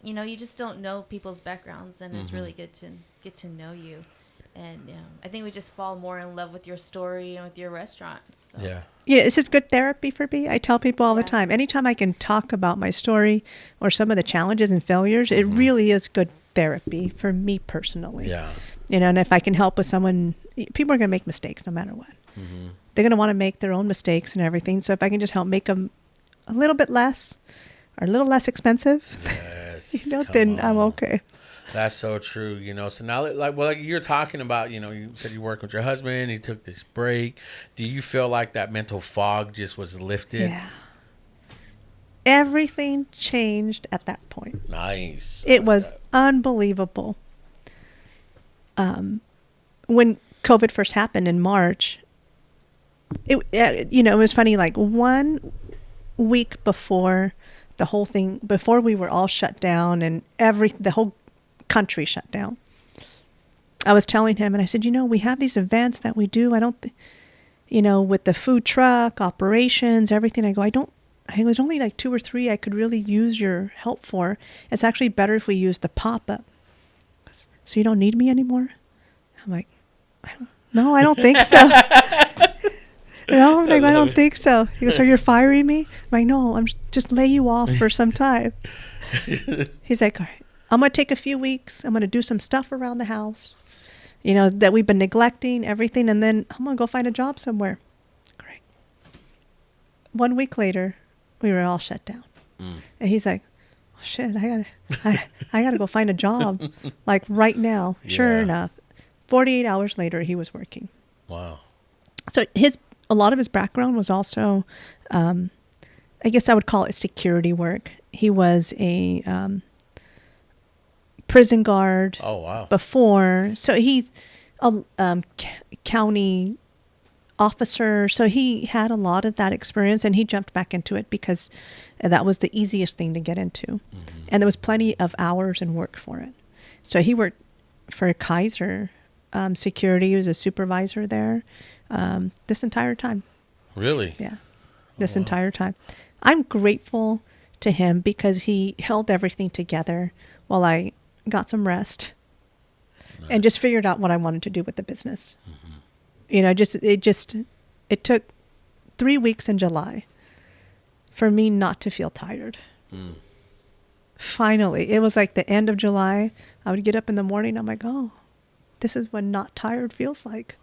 You just don't know people's backgrounds, and it's really good to get to know you. And I think we just fall more in love with your story and with your restaurant. So. Yeah. Yeah, it's just good therapy for me. I tell people all the time, anytime I can talk about my story or some of the challenges and failures, it really is good therapy for me personally. Yeah. And if I can help with someone, people are going to make mistakes no matter what. They're going to want to make their own mistakes and everything. So if I can just help make them a little bit less or a little less expensive, Yes. then I'm okay. That's so true. So now, like you're talking about, you said you work with your husband, he took this break. Do you feel like that mental fog just was lifted? Yeah. Everything changed at that point. Nice. It was unbelievable. When COVID first happened in March, it was funny, like 1 week before the whole thing, before we were all shut down and the whole country shut down, I was telling him, and I said, we have these events that we do. I don't, with the food truck operations, everything. I was only like 2 or 3 I could really use your help for. It's actually better if we use the pop-up. So you don't need me anymore? I'm like, no, I don't think so. I'm like, I don't think so. He goes, so you're firing me? I'm like, no, I'm just lay you off for some time. He's like, all right, I'm going to take a few weeks. I'm going to do some stuff around the house, that we've been neglecting, everything. And then I'm going to go find a job somewhere. Great. 1 week later, we were all shut down. And he's like, oh, shit, I gotta go find a job like right now. Sure enough, 48 hours later, he was working. Wow. So a lot of his background was also, I guess I would call it security work. He was a prison guard. Oh, wow. Before. So he's a county officer. So he had a lot of that experience, and he jumped back into it because that was the easiest thing to get into. And there was plenty of hours and work for it. So he worked for Kaiser Security. He was a supervisor there this entire time. Really? Yeah. This entire time. I'm grateful to him because he held everything together while I got some rest and just figured out what I wanted to do with the business. It took 3 weeks in July for me not to feel tired. Finally, it was like the end of July. I would get up in the morning. I'm like, oh, this is what not tired feels like.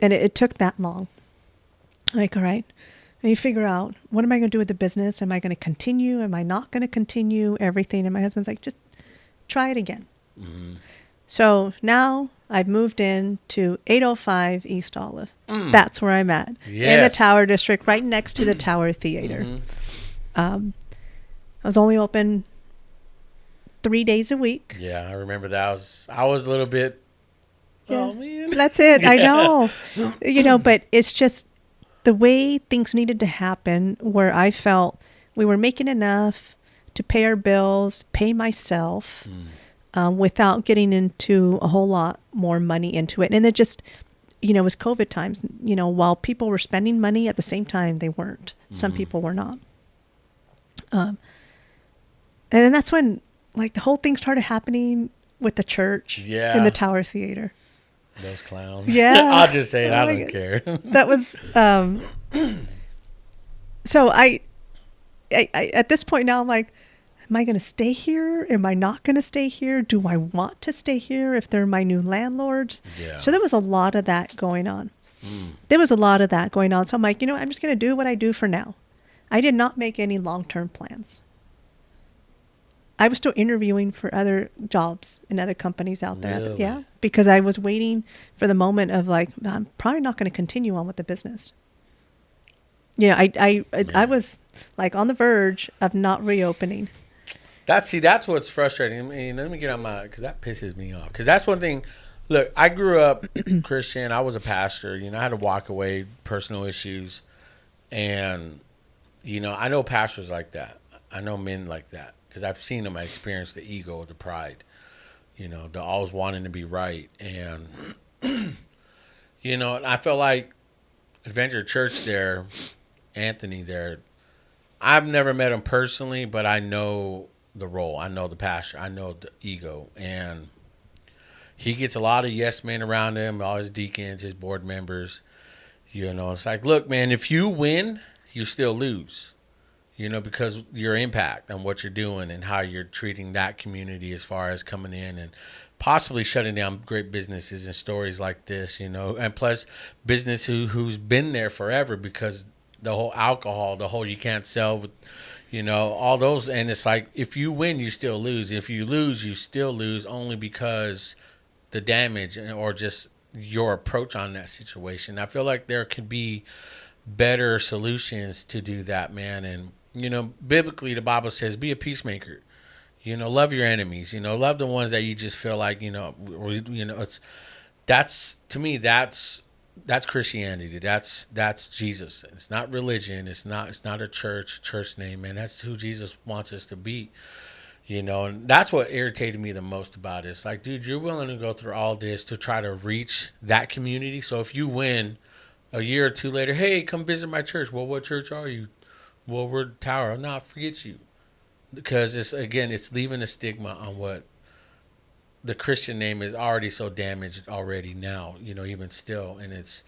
And it took that long. I'm like, all right. And you figure out, what am I going to do with the business? Am I going to continue? Am I not going to continue? Everything. And my husband's like, just try it again. So now I've moved in to 805 East Olive. That's where I'm at. Yes. In the Tower District, right next to the Tower Theater. I was only open 3 days a week. Yeah, I remember that. I was a little bit, oh, man. That's it. I know. But it's just the way things needed to happen where I felt we were making enough to pay our bills, pay myself, without getting into a whole lot more money into it. And it just, it was COVID times, while people were spending money at the same time, they weren't. Some people were not. And then that's when, like, the whole thing started happening with the church in the Tower Theater. Those clowns. Yeah. I'll just say it. I don't care. That was, so I, at this point now, I'm like, am I going to stay here? Am I not going to stay here? Do I want to stay here if they're my new landlords? Yeah. So there was a lot of that going on. There was a lot of that going on. So I'm like, I'm just going to do what I do for now. I did not make any long-term plans. I was still interviewing for other jobs in other companies out there. Really? Yeah, because I was waiting for the moment of like, I'm probably not going to continue on with the business. You know, I was like on the verge of not reopening. That's what's frustrating. I mean, let me get on because that pisses me off. Because that's one thing. Look, I grew up Christian. I was a pastor. You know, I had to walk away, personal issues, and you know, I know pastors like that. I know men like that because I've seen them. I experienced the ego, the pride. You know, the always wanting to be right, and you know, and I felt like Adventure Church there, Anthony there. I've never met him personally, but I know the role. I know the pastor. I know the ego. And he gets a lot of yes men around him, all his deacons, his board members. You know, it's like, look, man, if you win, you still lose. You know, because your impact on what you're doing and how you're treating that community as far as coming in and possibly shutting down great businesses and stories like this, you know. And plus, business who's been there forever because the whole alcohol, the whole you can't sell with, you know, all those. And it's like, if you win, you still lose. If you lose, you still lose only because the damage or just your approach on that situation. I feel like there could be better solutions to do that, man. And, you know, biblically, the Bible says, be a peacemaker. You know, love your enemies. You know, love the ones that you just feel like, you know, to me, that's Christianity. That's Jesus. It's not religion. It's not a church name, man. That's who Jesus wants us to be. You know, and that's what irritated me the most about it. It's like, dude, you're willing to go through all this to try to reach that community. So if you win a year or two later, hey, come visit my church. Well, what church are you? Well, we're Tower. No, forget you. Because it's leaving a stigma on what the Christian name is already so damaged already now, you know, even still. And it's,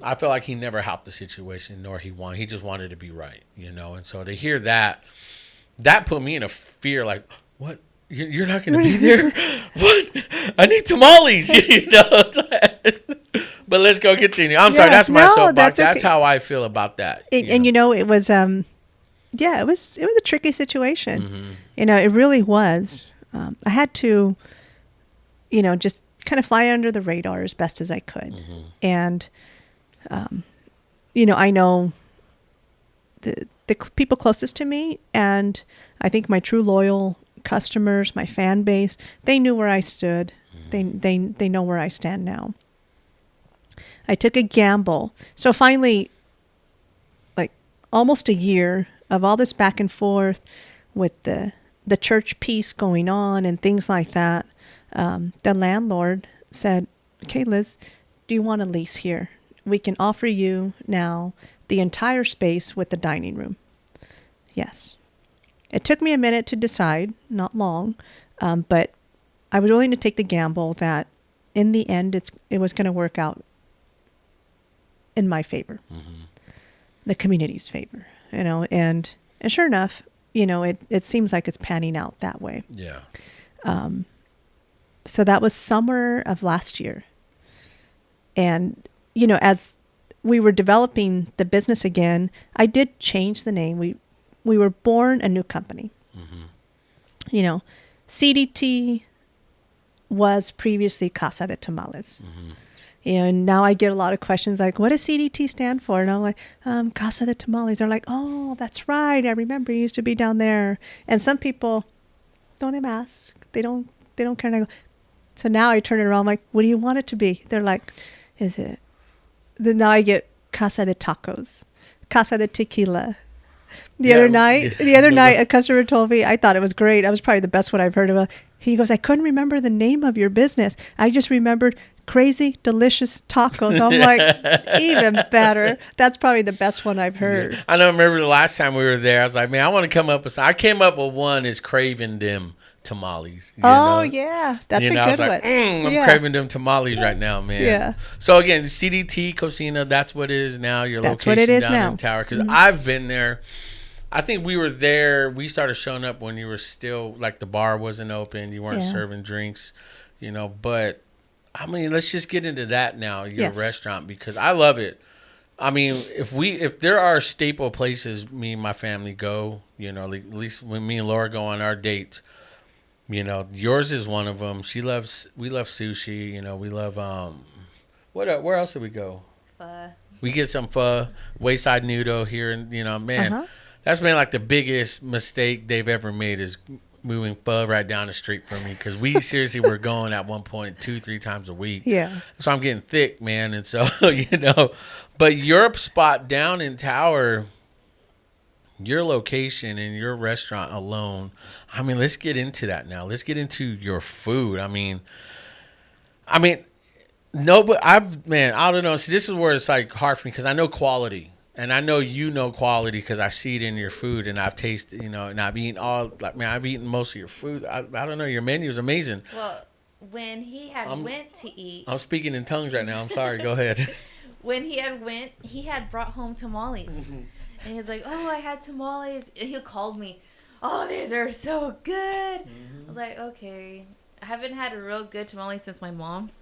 I feel like he never helped the situation, nor he won. He just wanted to be right, you know. And so to hear that put me in a fear, like, what? You're not going to be there? What? I need tamales, you know. But let's go continue. I'm sorry, that's my soapbox. That's how I feel about that. And you know, it was, it was a tricky situation. Mm-hmm. You know, it really was. I had to, you know, just kind of fly under the radar as best as I could. Mm-hmm. And, you know, I know the people closest to me, and I think my true loyal customers, my fan base, they knew where I stood. Mm-hmm. They know where I stand now. I took a gamble. So finally, like almost a year of all this back and forth with the church piece going on and things like that, the landlord said, okay, Liz, do you want a lease here? We can offer you now the entire space with the dining room. Yes. It took me a minute to decide, not long, but I was willing to take the gamble that in the end it was going to work out in my favor, Mm-hmm. the community's favor, you know, and sure enough, you know, it seems like it's panning out that way. Yeah. So that was summer of last year. And, you know, as we were developing the business again, I did change the name. We were born a new company. Mm-hmm. You know, CDT was previously Casa de Tamales. Mm-hmm. And now I get a lot of questions like, what does CDT stand for? And I'm like, Casa de Tamales. They're like, oh, that's right. I remember you used to be down there. And some people don't even ask. They don't care. And I go, so now I turn it around. I'm like, what do you want it to be? They're like, is it? Then now I get Casa de Tacos, Casa de Tequila. The other night, a customer told me, I thought it was great. That was probably the best one I've heard of. He goes, I couldn't remember the name of your business. I just remembered Crazy Delicious Tacos. I'm like, even better. That's probably the best one I've heard. Yeah. I don't remember the last time we were there. I was like, man, I want to come up with something. I came up with one is craving them tamales. You know? Yeah. That's you know, a good I was like, one. I'm craving them tamales right now, man. Yeah. So again, CDT Cocina, that's what it is now. Your that's location what it is down now. in Tower. Because Mm-hmm. I've been there. I think we were there. We started showing up when you were still, like, the bar wasn't open. You weren't serving drinks, you know. But, I mean, let's just get into that now, your restaurant, because I love it. I mean, if there are staple places me and my family go, you know, at least when me and Laura go on our dates, you know, yours is one of them. We love sushi. You know, we love where else do we go? Pho. We get some pho, Wayside Noodle here, and you know, man, that's been like the biggest mistake they've ever made is moving pho right down the street from me because we seriously were going at one point 2-3 times a week. Yeah. So I'm getting thick, man, and so you know, but your spot down in Tower, your location and your restaurant alone. I mean, let's get into that now. Let's get into your food. I mean. No, but I don't know. See, this is where it's like hard for me because I know quality, and I know you know quality because I see it in your food, and I've tasted, you know, and I've eaten I've eaten most of your food. I don't know, your menu is amazing. Well, when he had went to eat, I'm speaking in tongues right now. I'm sorry. Go ahead. When he had brought home tamales, and he was like, "Oh, I had tamales." And he called me, "Oh, these are so good." I was like, "Okay." I haven't had a real good tamale since my mom's.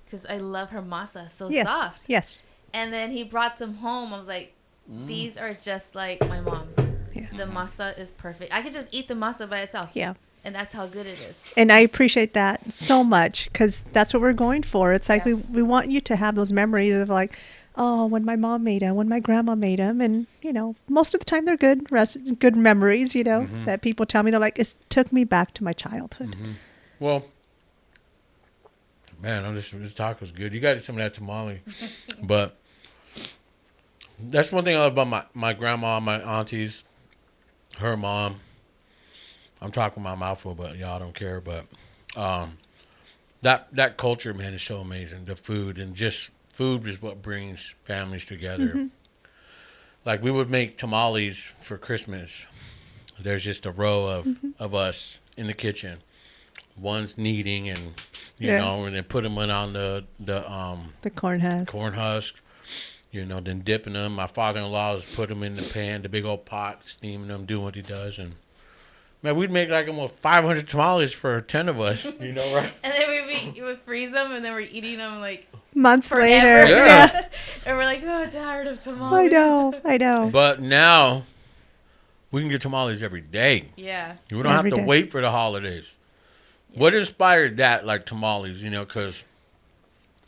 Because I love her masa, so soft. Yes. And then he brought some home. I was like, these are just like my mom's. Yeah. The masa is perfect. I could just eat the masa by itself. Yeah. And that's how good it is. And I appreciate that so much because that's what we're going for. It's like Yeah. we want you to have those memories of like, oh, when my mom made them, when my grandma made them. And, you know, most of the time they're good memories, you know, that people tell me. They're like, it took me back to my childhood. Well, man, this taco's good. You got some of that tamale, but that's one thing I love about my grandma, my aunties, her mom. I'm talking my mouth full, but y'all don't care. But that culture, man, is so amazing. The food and just food is what brings families together. Like we would make tamales for Christmas. There's just a row of us in the kitchen. One's kneading and you know, and then put them on the corn husk. Corn husk, you know, then dipping them. My father-in-law put them in the pan, the big old pot, steaming them, doing what he does, and man, we'd make like almost 500 tamales for 10 of us, you know, right? And then we would freeze them, and then we're eating them like Months forever. later. Yeah. And we're like, oh, tired of tamales. I know. But now we can get tamales every day. Yeah. We don't Every have to day. wait for the holidays. What inspired that, like tamales, you know, because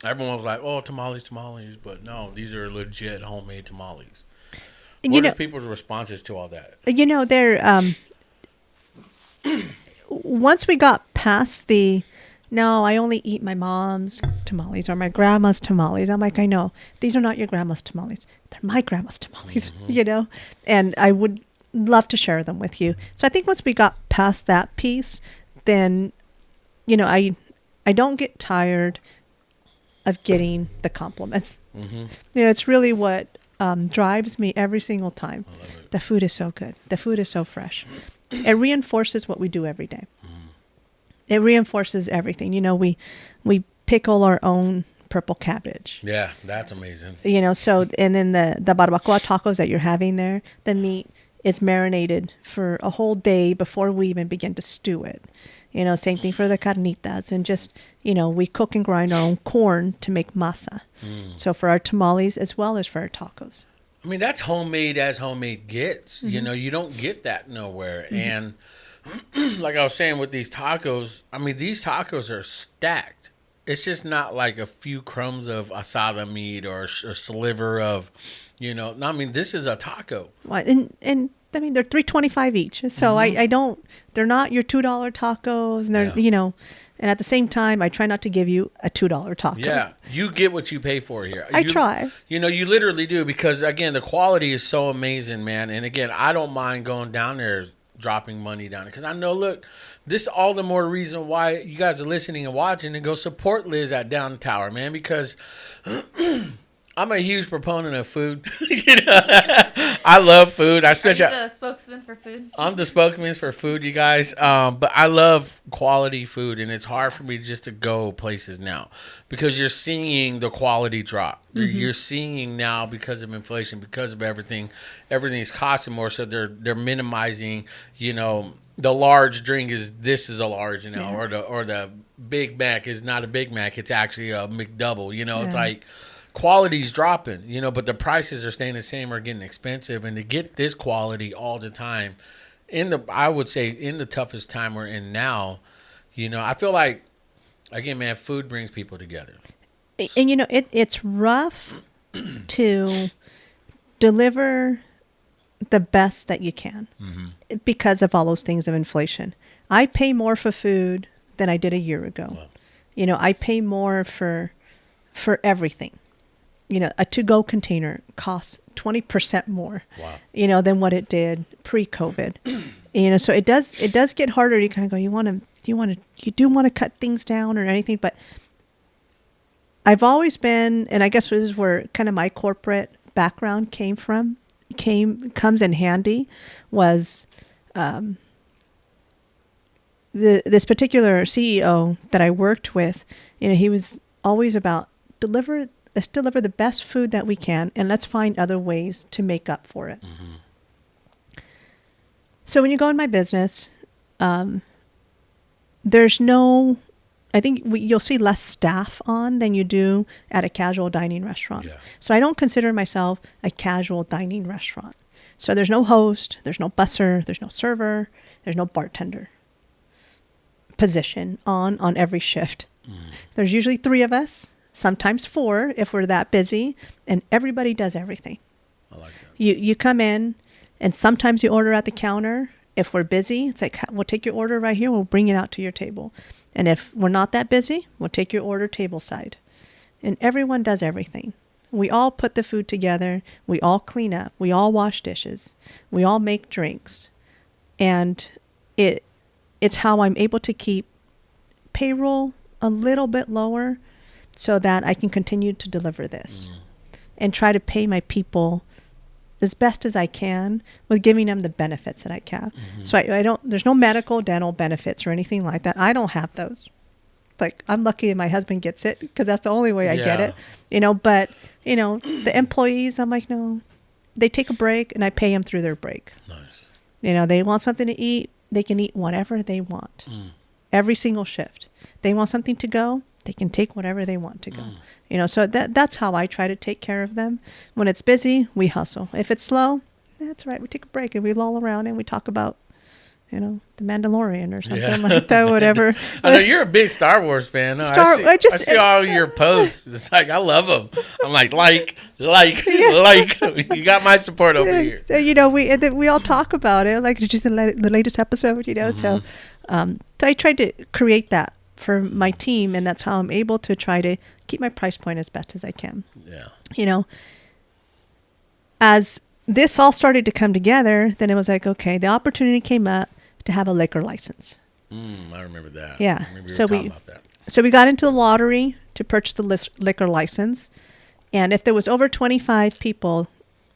everyone was like, oh, tamales, but no, these are legit homemade tamales. What are people's responses to all that? You know, they're, once we got past no, I only eat my mom's tamales or my grandma's tamales. I'm like, I know, these are not your grandma's tamales. They're my grandma's tamales, you know, and I would love to share them with you. So I think once we got past that piece, then, you know, I don't get tired of getting the compliments. You know, it's really what drives me every single time. I love it. The food is so good. The food is so fresh. It reinforces what we do every day. It reinforces everything. You know, we pickle our own purple cabbage. Yeah, that's amazing. You know, so, and then the barbacoa tacos that you're having there, the meat is marinated for a whole day before we even begin to stew it. You know, same thing for the carnitas. And just, you know, we cook and grind our own corn to make masa. So for our tamales as well as for our tacos. I mean, that's homemade as homemade gets. You know, you don't get that nowhere. And like I was saying with these tacos, I mean, these tacos are stacked. It's just not like a few crumbs of asada meat or a sliver of, you know. No, I mean, this is a taco. Well, and I mean, they're $3.25 each. So I don't, they're not your $2 tacos. And they're, you know, and at the same time, I try not to give you a $2 taco. Yeah, you get what you pay for here. I try. You know, you literally do because, again, the quality is so amazing, man. And, again, I don't mind going down there, dropping money down there. Because I know, look, this is all the more reason why you guys are listening and watching and go support Liz at Down Tower, man, because I'm a huge proponent of food. You know, I love food. Are you the spokesman for food? I'm the spokesman for food, you guys. But I love quality food, and it's hard for me just to go places now because you're seeing the quality drop. You're seeing now because of inflation, because of everything's costing more, so they're minimizing. You know, the large drink is a large now, or the Big Mac is not a Big Mac. It's actually a McDouble. You know, it's like. quality's dropping, you know, but the prices are staying the same or getting expensive. And to get this quality all the time I would say in the toughest time we're in now, you know, I feel like, again, man, food brings people together. And, you know, it's rough to deliver the best that you can because of all those things of inflation. I pay more for food than I did a year ago. Wow. You know, I pay more for everything. You know, a to-go container costs 20% more, Wow. you know, than what it did pre-COVID. You know, so it does get harder. You kind of go, you do want to cut things down or anything, but I've always been, and I guess this is where kind of my corporate background comes in handy, was this particular CEO that I worked with. You know, he was always about let's deliver the best food that we can, and let's find other ways to make up for it. So when you go in my business, there's no, I think you'll see less staff on than you do at a casual dining restaurant. Yeah. So I don't consider myself a casual dining restaurant. So there's no host, there's no busser, there's no server, there's no bartender position on every shift. There's usually 3 of us, sometimes 4 if we're that busy, and everybody does everything. I like that. You come in, and sometimes you order at the counter. If we're busy, it's like, we'll take your order right here, we'll bring it out to your table. And if we're not that busy, we'll take your order tableside. And everyone does everything. We all put the food together, we all clean up, we all wash dishes, we all make drinks. And it's how I'm able to keep payroll a little bit lower so that I can continue to deliver this and try to pay my people as best as I can with giving them the benefits that I can. So I don't, there's no medical, dental benefits or anything like that. I don't have those. Like, I'm lucky that my husband gets it because that's the only way I get it, you know, but you know, the employees, I'm like, no, they take a break and I pay them through their break. Nice. You know, they want something to eat, they can eat whatever they want. Every single shift. They want something to go, they can take whatever they want to go. You know, so that's how I try to take care of them. When it's busy, we hustle. If it's slow, that's right. We take a break and we loll around and we talk about, you know, the Mandalorian or something like that, whatever. I know you're a big Star Wars fan. No, I see all your posts. It's like, I love them. I'm like, you got my support over here. You know, we all talk about it. Like, just the latest episode, you know. So I tried to create that for my team, and that's how I'm able to try to keep my price point as best as I can. Yeah. You know, as this all started to come together, then it was like, okay, the opportunity came up to have a liquor license. I remember that. Yeah. So we got into the lottery to purchase the liquor license. And if there was over 25 people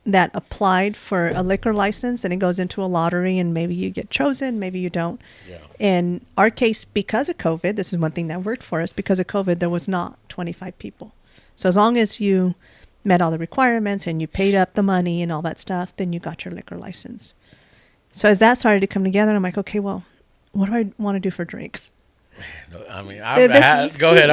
that applied for a liquor license, then it goes into a lottery and maybe you get chosen, maybe you don't. Yeah. In our case, because of COVID, this is one thing that worked for us. Because of COVID, there was not 25 people. So as long as you met all the requirements and you paid up the money and all that stuff, then you got your liquor license. So as that started to come together, I'm like, okay, well, what do I want to do for drinks? I mean, go ahead.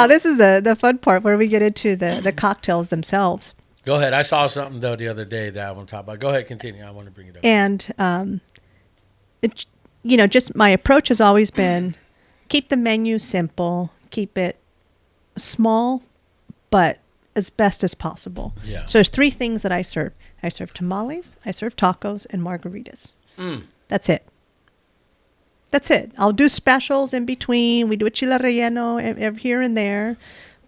This is the fun part where we get into the cocktails themselves. Go ahead. I saw something though the other day that I want to talk about. Go ahead, continue. I want to bring it up. And you know, just my approach has always been keep the menu simple, keep it small, but as best as possible. Yeah. So there's 3 things that I serve. I serve tamales, I serve tacos, and margaritas. That's it. I'll do specials in between. We do a chile relleno here and there.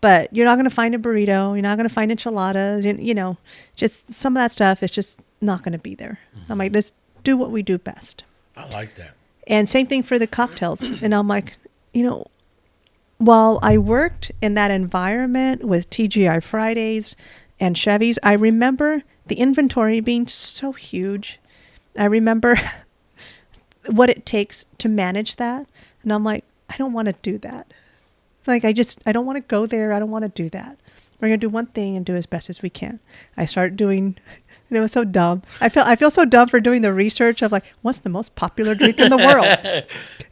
But you're not going to find a burrito. You're not going to find enchiladas. You know, just some of that stuff is just not going to be there. I'm like, let's do what we do best. I like that. And same thing for the cocktails. And I'm like, you know, while I worked in that environment with TGI Fridays and Chevy's, I remember the inventory being so huge. I remember what it takes to manage that. And I'm like, I don't want to do that. Like, I don't want to go there. I don't want to do that. We're going to do one thing and do as best as we can. I start doing And it was so dumb. I feel so dumb for doing the research of like, what's the most popular drink in the world?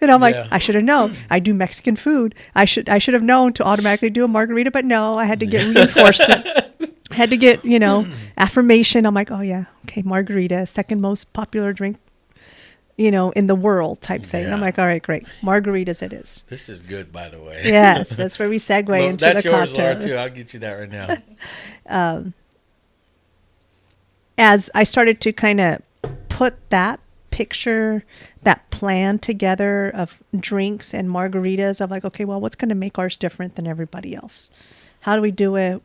And I'm like, I should have known. I do Mexican food. I should have known to automatically do a margarita, but no, I had to get reinforcement. I had to get, affirmation. I'm like, oh yeah, okay, margarita, second most popular drink, in the world type thing. Yeah. I'm like, all right, great. Margaritas it is. This is good, by the way. Yes, that's where we segue into that's the yours, cocktail. Laura, too. I'll get you that right now. As I started to kind of put that picture, that plan together of drinks and margaritas, I'm like, okay, well, what's going to make ours different than everybody else? How do we do it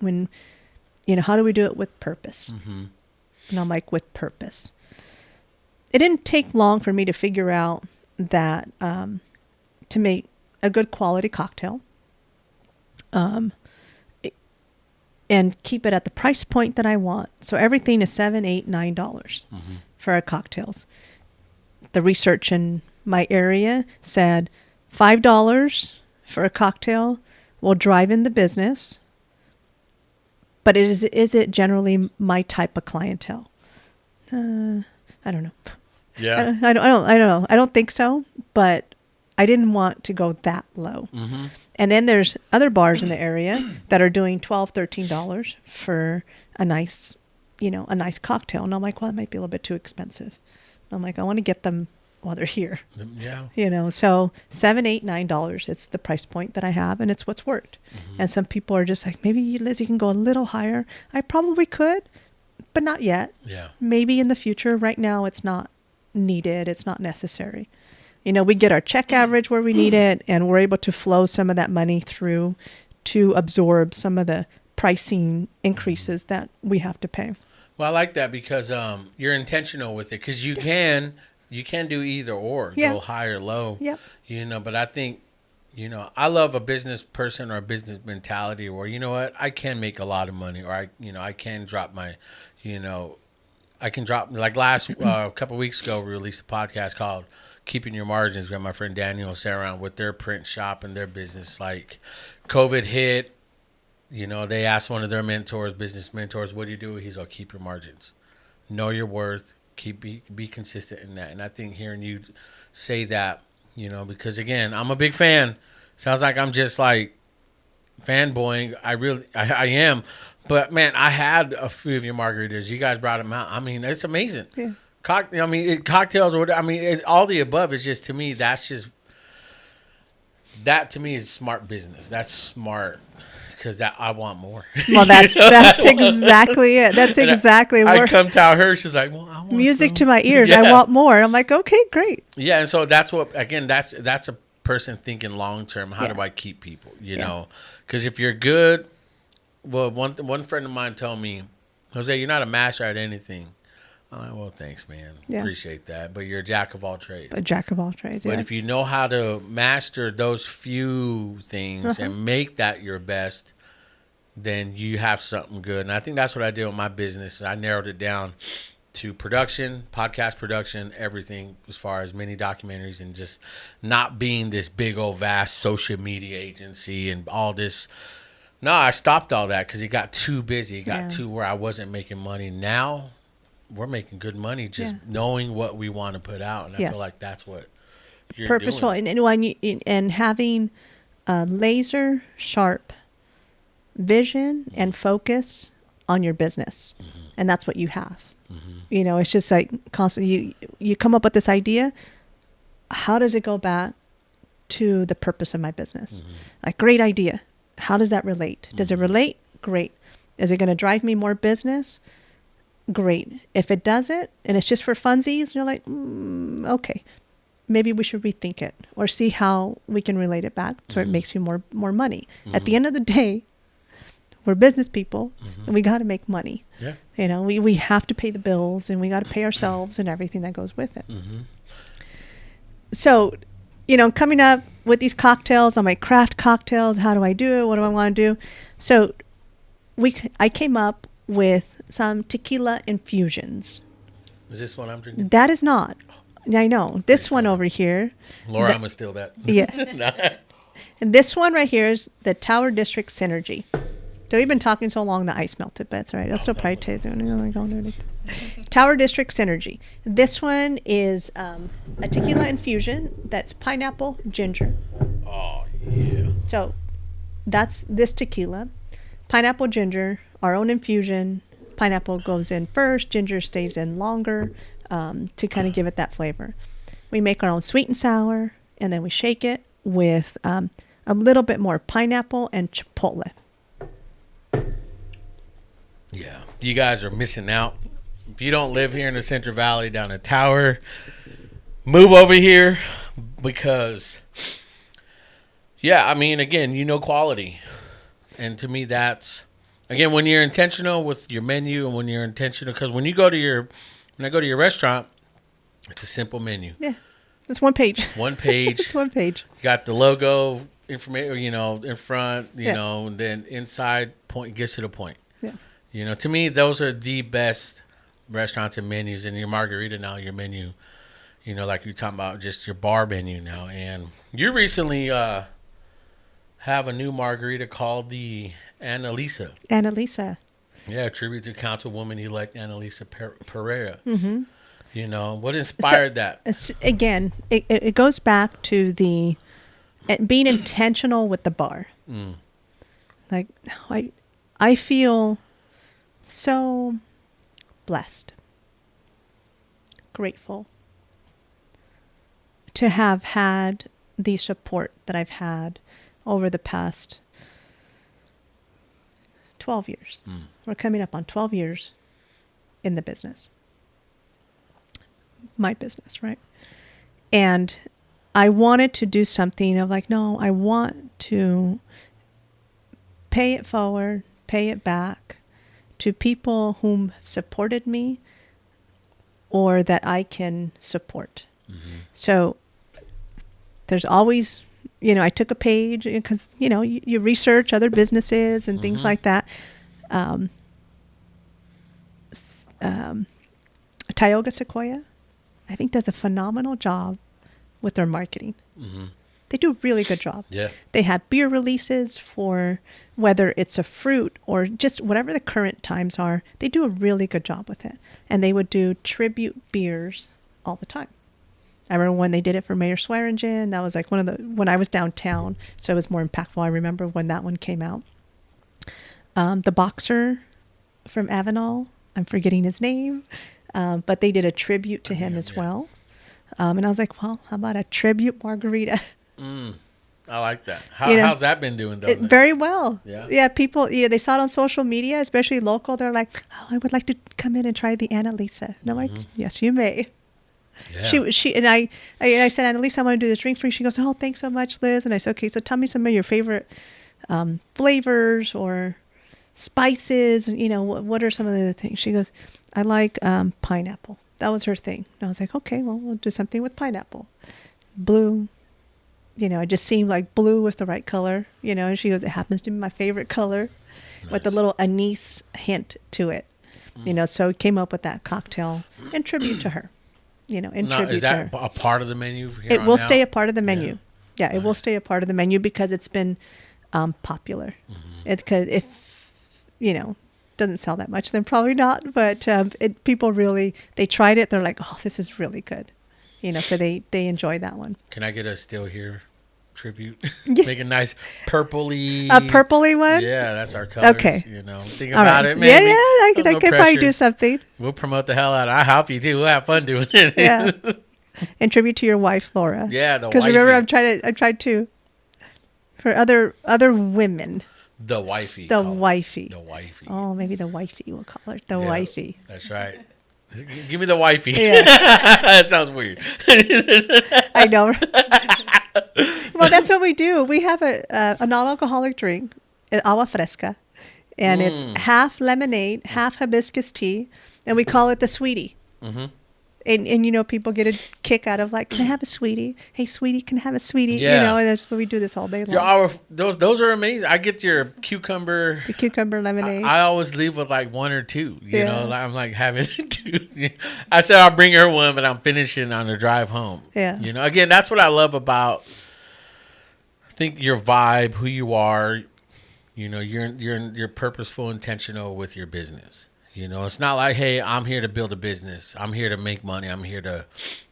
how do we do it with purpose? Mm-hmm. And I'm like, with purpose. It didn't take long for me to figure out that to make a good quality cocktail and keep it at the price point that I want. So everything is $7, $8, $9 for our cocktails. The research in my area said $5 for a cocktail will drive in the business. But is it generally my type of clientele? I don't know. Yeah. I don't know. I don't think so, but I didn't want to go that low. Mm-hmm. And then there's other bars in the area that are doing $12, $13 for a nice cocktail. And I'm like, well, that might be a little bit too expensive. And I'm like, I want to get them while they're here. Yeah. So $7, $8, $9, it's the price point that I have, and it's what's worked. Mm-hmm. And some people are just like, maybe Liz, you can go a little higher. I probably could, but not yet. Yeah. Maybe in the future. Right now, it's not needed. It's not necessary. We get our check average where we need it, and we're able to flow some of that money through to absorb some of the pricing increases that we have to pay. Well, I like that because you're intentional with it, because you can do either or, go high or low. Yep. But I think, I love a business person or a business mentality where, you know what, I can make a lot of money, or I can drop my, like last couple of weeks ago, we released a podcast called Keeping Your Margins. We got my friend Daniel sat around with their print shop and their business. Like COVID hit, they asked one of their business mentors, what do you do? He's like, keep your margins, know your worth, be consistent in that. And I think hearing you say that, because again, I'm a big fan. Sounds like I'm just like fanboying. I am. But man, I had a few of your margaritas. You guys brought them out. I mean, it's amazing. Yeah. Cocktails or whatever. I mean, all the above is just, to me, that to me is smart business. That's smart. Because I want more. Well, that's exactly it. That's exactly where I come tell her. She's like, well, I want music some. To my ears. Yeah. I want more. I'm like, okay, great. Yeah, and so that's what, again, that's a person thinking long term. How do I keep people? You know, because if you're good, well, one friend of mine told me, Jose, you're not a master at anything. I'm like, well, thanks, man. Yeah. Appreciate that. But you're a jack of all trades. A jack of all trades, But if you know how to master those few things and make that your best, then you have something good. And I think that's what I did with my business. I narrowed it down to production, podcast production, everything as far as mini documentaries, and just not being this big old vast social media agency and all this. No, I stopped all that because it got too busy. It got too where I wasn't making money. Now we're making good money just knowing what we want to put out. And I feel like that's what you're purposeful doing. And having a laser sharp vision and focus on your business. Mm-hmm. And that's what you have. Mm-hmm. It's just like constantly you come up with this idea. How does it go back to the purpose of my business? Mm-hmm. Like, great idea. How does that relate? Does it relate? Great. Is it going to drive me more business? Great. If it doesn't, and it's just for funsies, you're like, okay, maybe we should rethink it or see how we can relate it back so it makes you more money. Mm-hmm. At the end of the day, we're business people and we got to make money. Yeah. We have to pay the bills and we got to pay ourselves and everything that goes with it. Mm-hmm. So, coming up with these cocktails, I'm like, craft cocktails, how do I do it? What do I want to do? So I came up with some tequila infusions. Is this one I'm drinking? That is not. I know. This one over here. Laura, I'm going to steal that. Yeah. And this one right here is the Tower District Synergy. So we've been talking so long, the ice melted, but it's all right. I'll still probably taste it. Tower District Synergy. This one is a tequila infusion that's pineapple ginger. Oh, yeah. So that's this tequila. Pineapple ginger, our own infusion. Pineapple goes in first, ginger stays in longer to kind of give it that flavor. We make our own sweet and sour, and then we shake it with a little bit more pineapple and chipotle. Yeah. You guys are missing out. If you don't live here in the Central Valley down in Tower, move over here because, yeah, I mean, again, quality. And to me, that's, again, when you're intentional with your menu and when you're intentional, because when I go to your restaurant, it's a simple menu. Yeah. It's one page. One page. It's one page. You got the logo information, in front, and then inside gets to the point. Yeah. To me, those are the best restaurants and menus. And your margarita now, your menu, like you're talking about just your bar menu now. And you recently have a new margarita called the Annalisa. Annalisa. Yeah, tribute to Councilwoman-elect Annalisa Pereira. Mm-hmm. What inspired that? Again, it goes back to the being intentional with the bar. Mm. Like, I feel so blessed, grateful to have had the support that I've had over the past 12 years. Mm. We're coming up on 12 years in the business. My business, right? And I wanted to do something of like, no, I want to pay it forward, pay it back to people whom supported me or that I can support. Mm-hmm. So there's always, I took a page because, you research other businesses and things like that. Tioga Sequoia, I think, does a phenomenal job with their marketing. Mm-hmm. They do a really good job. Yeah. They have beer releases for whether it's a fruit or just whatever the current times are. They do a really good job with it. And they would do tribute beers all the time. I remember when they did it for Mayor Swearingen. That was like when I was downtown, so it was more impactful. I remember when that one came out. The boxer from Avenal, I'm forgetting his name, but they did a tribute to him as well. And I was like, well, how about a tribute margarita? I like that. How's that been doing, though? Very well. Yeah. Yeah, people, they saw it on social media, especially local. They're like, oh, I would like to come in and try the Annalisa. And I'm like, yes, you may. Yeah. I said, Annalisa, I want to do this drink for you. She goes, oh, thanks so much, Liz. And I said, okay, so tell me some of your favorite flavors or spices. And, what are some of the things? She goes, I like pineapple. That was her thing. And I was like, okay, well, we'll do something with pineapple. Blue. It just seemed like blue was the right color, and she goes, it happens to be my favorite color. Nice. With a little anise hint to it, so came up with that cocktail in tribute to her, in tribute to her. Is that a part of the menu? It will stay a part of the menu. Yeah, nice. It will stay a part of the menu because it's been popular. Mm-hmm. Because if, doesn't sell that much, then probably not. But people really, they tried it. They're like, oh, this is really good. So they enjoy that one. Can I get a Still Here tribute? Make a nice purpley. A purpley one? Yeah, that's our colors. Okay. Think about it, maybe. Yeah, I could probably do something. We'll promote the hell out of it. I help you too. We'll have fun doing it. Yeah. And tribute to your wife, Laura. Yeah, the wifey. Because remember, I tried to, for other women. The wifey. The wifey. The wifey. Oh, maybe the wifey we'll call her. The wifey. That's right. Give me the wifey. Yeah. That sounds weird. I know. Well, that's what we do. We have a non-alcoholic drink, agua fresca, and it's half lemonade, half hibiscus tea, and we call it the sweetie. Mm-hmm. And people get a kick out of like, can I have a sweetie? Hey, sweetie, can I have a sweetie? Yeah. And that's what we do this all day long. Those are amazing. I get your cucumber. The cucumber lemonade. I always leave with like one or two. I'm like having two. I said I'll bring her one, but I'm finishing on the drive home. Yeah. Again, that's what I love about, I think, your vibe, who you are. You know, you're purposeful, intentional with your business. You know, it's not like, hey, I'm here to build a business. I'm here to make money. I'm here to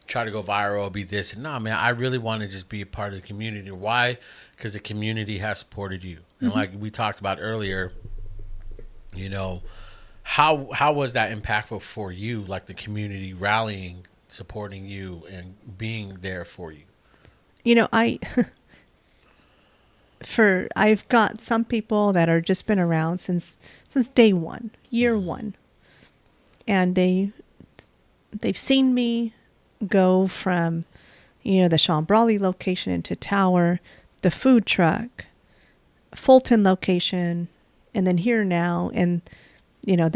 try to go viral, be this. No, man, I really want to just be a part of the community. Why? Because the community has supported you. And like we talked about earlier, you know, how was that impactful for you? Like the community rallying, supporting you, and being there for you. You know, I've got some people that are just been around since day one, year one, and they've seen me go from, you know, the Sean Brawley location into Tower, the food truck, Fulton location, and then here now, and you know,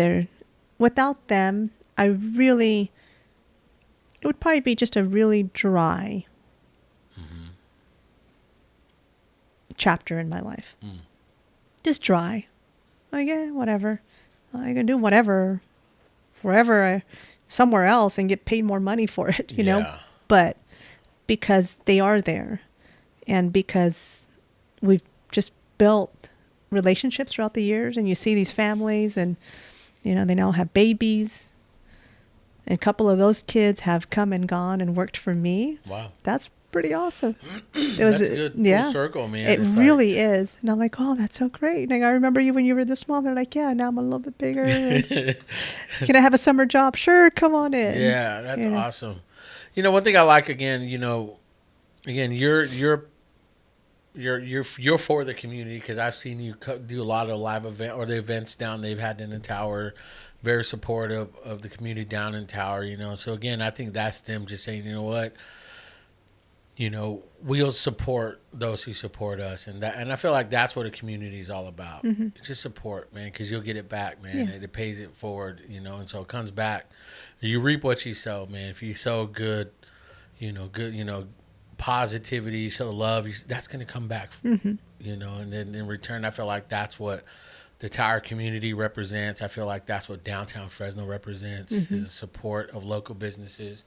without them, it would probably be just a really dry chapter in my life. Just dry. Like, yeah, whatever. I can do whatever, wherever, somewhere else, and get paid more money for it, you know? But because they are there, and because we've just built relationships throughout the years, and you see these families, and, you know, they now have babies, and a couple of those kids have come and gone and worked for me. Wow. That's pretty awesome. It was That's good. Full circle, man. It really is. And I'm like, oh, that's so great. Like, I remember you when you were this small. They're like, yeah, now I'm a little bit bigger. Can I have a summer job? Sure, come on in. Yeah, that's awesome. You know, one thing I like, again, you know, you're for the community, because I've seen you do a lot of live event or the events down they've had in the Tower. Very supportive of the community down in Tower. You know, so again, I think that's them just saying, you know what. You know, we'll support those who support us, and I feel like that's what a community is all about. It's just support, man, because you'll get it back, man. Yeah. It pays it forward, you know, and so it comes back. You reap what you sow, man. If you sow good, you know, positivity, sow love, that's going to come back, you know. And then in return, I feel like that's what the Tower community represents. I feel like that's what downtown Fresno represents, is the support of local businesses,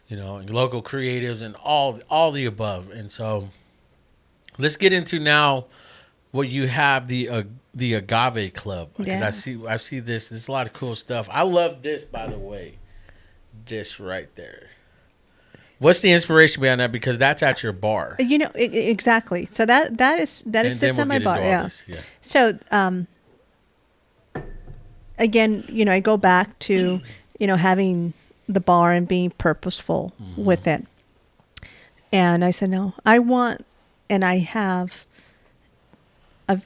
you know, and local creatives, and all the above. And so let's get into now what you have, the Agave Club, because I see this. There's a lot of cool stuff. I love this, by the way. This right there. What's the inspiration behind that? Because that's at your bar. You know, exactly. So that sits on my bar. Yeah. So again, you know, I go back to, you know, having the bar and being purposeful with it. And I said, no, I want, and I have a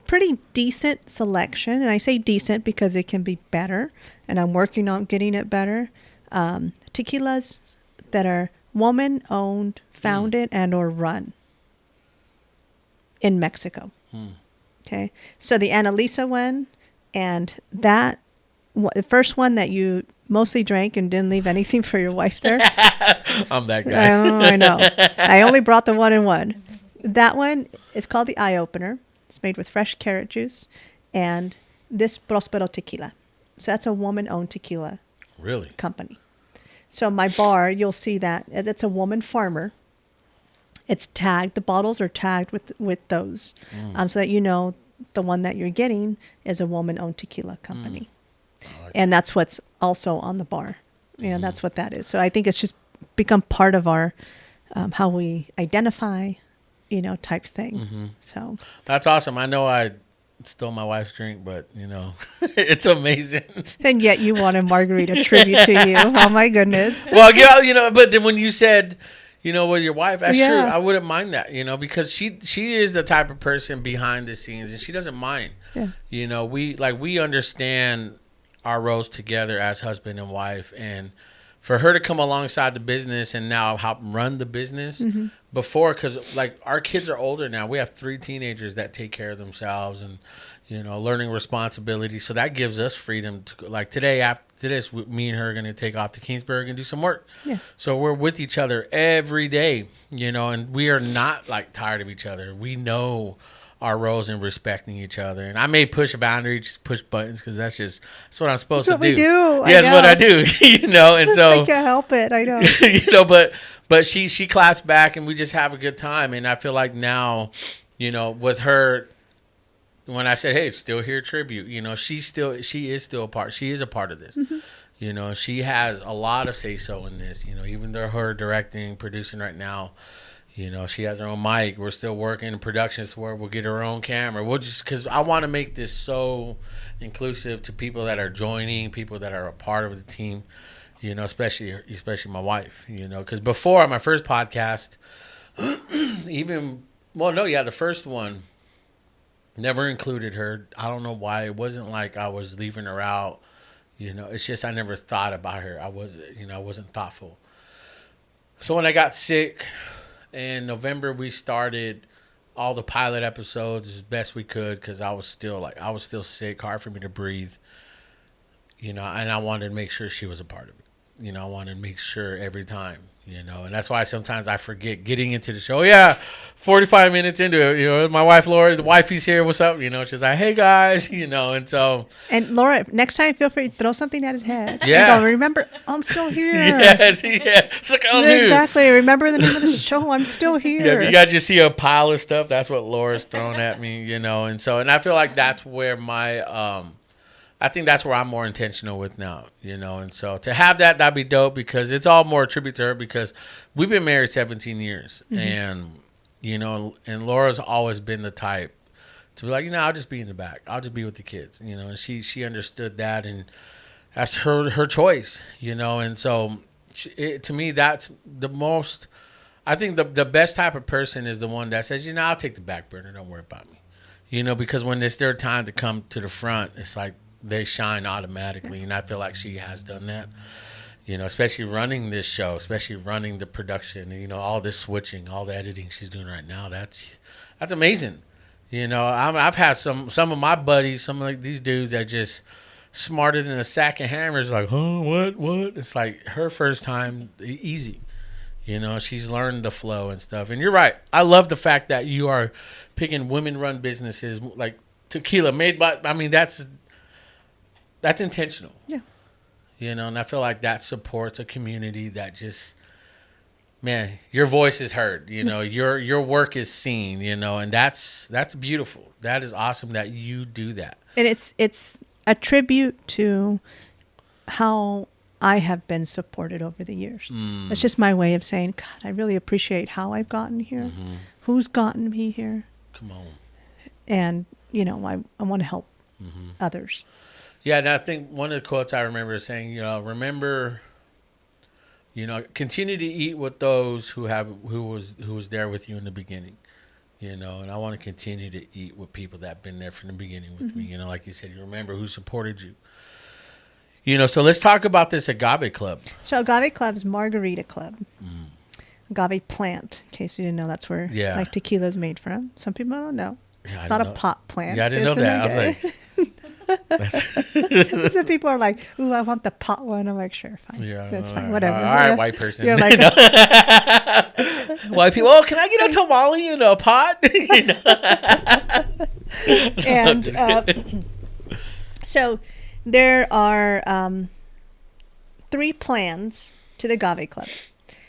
pretty decent selection. And I say decent because it can be better, and I'm working on getting it better. Tequilas that are woman-owned, founded, and or run in Mexico. Okay. So the Annalisa one, and the first one that you mostly drank and didn't leave anything for your wife there. I'm that guy. I know. I only brought the one and one. That one is called the Eye Opener. It's made with fresh carrot juice and this Prospero tequila. So that's a woman-owned tequila company. So my bar, you'll see that it's a woman farmer. It's tagged. The bottles are tagged with those, so that you know the one that you're getting is a woman-owned tequila company. And that's what's also on the bar. Yeah, that's what that is. So I think it's just become part of our how we identify, you know, type thing. So that's awesome. I know I stole my wife's drink, but you know, it's amazing. And yet you want a margarita tribute to you. Oh my goodness. Well, you know, but then when you said, you know, with your wife, that's true. I wouldn't mind that, you know, because she is the type of person behind the scenes, and she doesn't mind. Yeah. You know, we understand our roles together as husband and wife, and for her to come alongside the business and now help run the business before, because like our kids are older now. We have 3 teenagers that take care of themselves and, you know, learning responsibility. So that gives us freedom to, like today after this, me and her are going to take off to Kingsburg and do some work. Yeah. So we're with each other every day, you know, and we are not like tired of each other. We know our roles in respecting each other. And I may push a boundary, just push buttons, because that's what I'm supposed to do. We do. Yeah, that's what I do. You know, and so I can't help it. I know. You know, but she claps back, and we just have a good time. And I feel like now, you know, with her when I said, hey, it's Still Here tribute, you know, she is still a part. She is a part of this. You know, she has a lot of say so in this. You know, even though her directing, producing right now, you know, she has her own mic. We're still working in productions where we'll get her own camera. We'll just, because I want to make this so inclusive to people that are joining, people that are a part of the team. You know, especially my wife. You know, because before my first podcast, the first one never included her. I don't know why. It wasn't like I was leaving her out. You know, it's just I never thought about her. I wasn't thoughtful. So when I got sick in November, we started all the pilot episodes as best we could because I was still sick, hard for me to breathe. You know, and I wanted to make sure she was a part of it. You know, I wanted to make sure every time. You know, and that's why sometimes I forget getting into the show. Oh, yeah, 45 minutes into it, you know, my wife, Laura, the wifey's here. What's up? You know, she's like, hey, guys, you know, and so. And Laura, next time, feel free to throw something at his head. Yeah. Go, remember, I'm still here. Yes, yeah. It's like, I'm here. Exactly. Remember the name of the show. I'm still here. Yeah, if you guys just see a pile of stuff, that's what Laura's thrown at me, you know, and so, and I feel like that's where I think that's where I'm more intentional with now, you know, and so to have that'd be dope because it's all more a tribute to her because we've been married 17 years and, you know, and Laura's always been the type to be like, you know, I'll just be in the back. I'll just be with the kids, you know, and she understood that and that's her choice, you know, and so to me, that's the most, I think the best type of person is the one that says, you know, I'll take the back burner. Don't worry about me, you know, because when it's their time to come to the front, it's like, they shine automatically, and I feel like she has done that. You know, especially running this show, especially running the production, you know, all this switching, all the editing she's doing right now. That's amazing. You know, I've had some of my buddies, some of like these dudes that just smarter than a sack of hammers. Like, what? It's like her first time, easy. You know, she's learned the flow and stuff. And you're right. I love the fact that you are picking women-run businesses like Tequila made by. I mean, that's intentional. Yeah. You know, and I feel like that supports a community that just, man, your voice is heard, you know, your work is seen, you know, and that's beautiful. That is awesome that you do that. And it's a tribute to how I have been supported over the years. It's just my way of saying, God, I really appreciate how I've gotten here, who's gotten me here. Come on. And, you know, I want to help others. Yeah, and I think one of the quotes I remember is saying, you know, remember, you know, continue to eat with those who was there with you in the beginning, you know, and I want to continue to eat with people that have been there from the beginning with me, you know, like you said, you remember who supported you. You know, so let's talk about this Agave Club. So Agave Club is Margarita Club. Agave plant, in case you didn't know, that's where like tequila is made from. Some people don't know. Yeah, it's not a pot plant. Yeah, I didn't know that. I was like... Some people are like, ooh, I want the pot one. I'm like, sure, fine. Yeah, that's fine. Whatever. All right, white person. You're like white people, oh, can I get a tamale in a pot? You know? And so there are 3 plans to the Agave Club.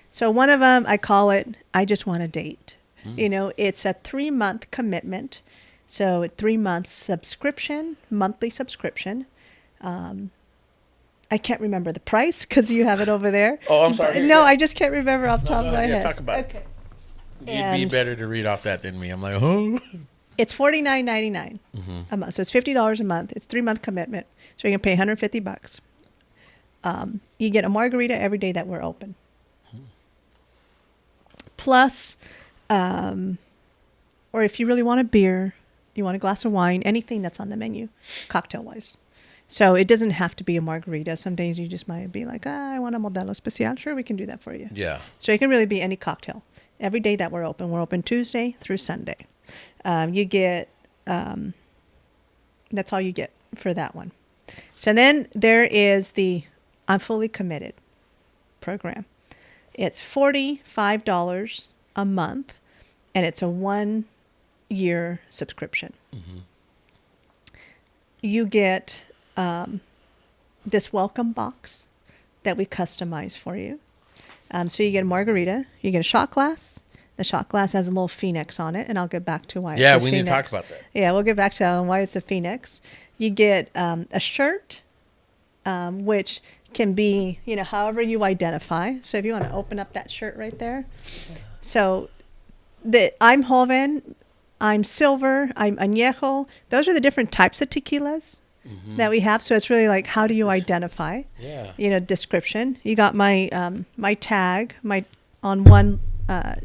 So one of them, I call it, I just want a date. You know, it's a 3-month commitment. So 3 months subscription, monthly subscription. I can't remember the price because you have it over there. Oh, I'm sorry. No, I just can't remember off the top of my head. Talk about it. You'd be better to read off that than me. I'm like, oh. It's $49.99 a month. So it's $50 a month. It's 3-month commitment. So you can pay $150. You get a margarita every day that we're open. Plus, or if you really want a beer, you want a glass of wine, anything that's on the menu, cocktail-wise. So it doesn't have to be a margarita. Some days you just might be like, I want a Modelo Especial. Sure, we can do that for you. Yeah. So it can really be any cocktail. Every day that we're open. We're open Tuesday through Sunday. You get, that's all you get for that one. So then there is the I'm Fully Committed program. It's $45 a month, and it's a 1-year subscription. You get this welcome box that we customize for you. So you get a margarita, you get a shot glass, The shot glass has a little phoenix on it, and I'll get back to why. Yeah, it's a we need to phoenix. talk about that. Yeah, we'll get back to why it's a phoenix. You get a shirt, which can be, however you identify. So if you want to open up that shirt right there. So I'm joven, I'm silver, I'm añejo. Those are the different types of tequilas that we have. So it's really like, how do you identify? Yeah. Description. You got my my tag on one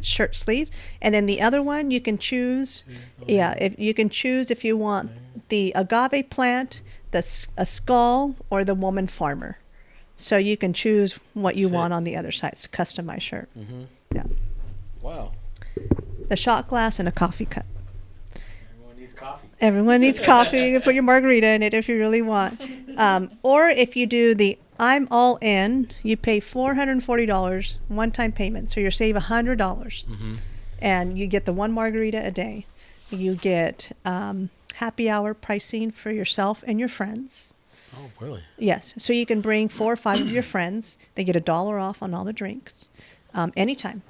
shirt sleeve, and then the other one you can choose. Yeah, if you can choose if you want the agave plant, a skull, or the woman farmer. So you can choose what you want on the other side. It's a customized shirt. Yeah. Wow. The shot glass and a coffee cup. Everyone needs coffee. Everyone needs coffee. You can put your margarita in it if you really want. Or if you do the I'm all in, you pay $440 one-time payment. So you save $100. And you get the one margarita a day. You get happy hour pricing for yourself and your friends. Oh, really? Yes. So you can bring 4 or 5 of your friends. They get $1 off on all the drinks anytime.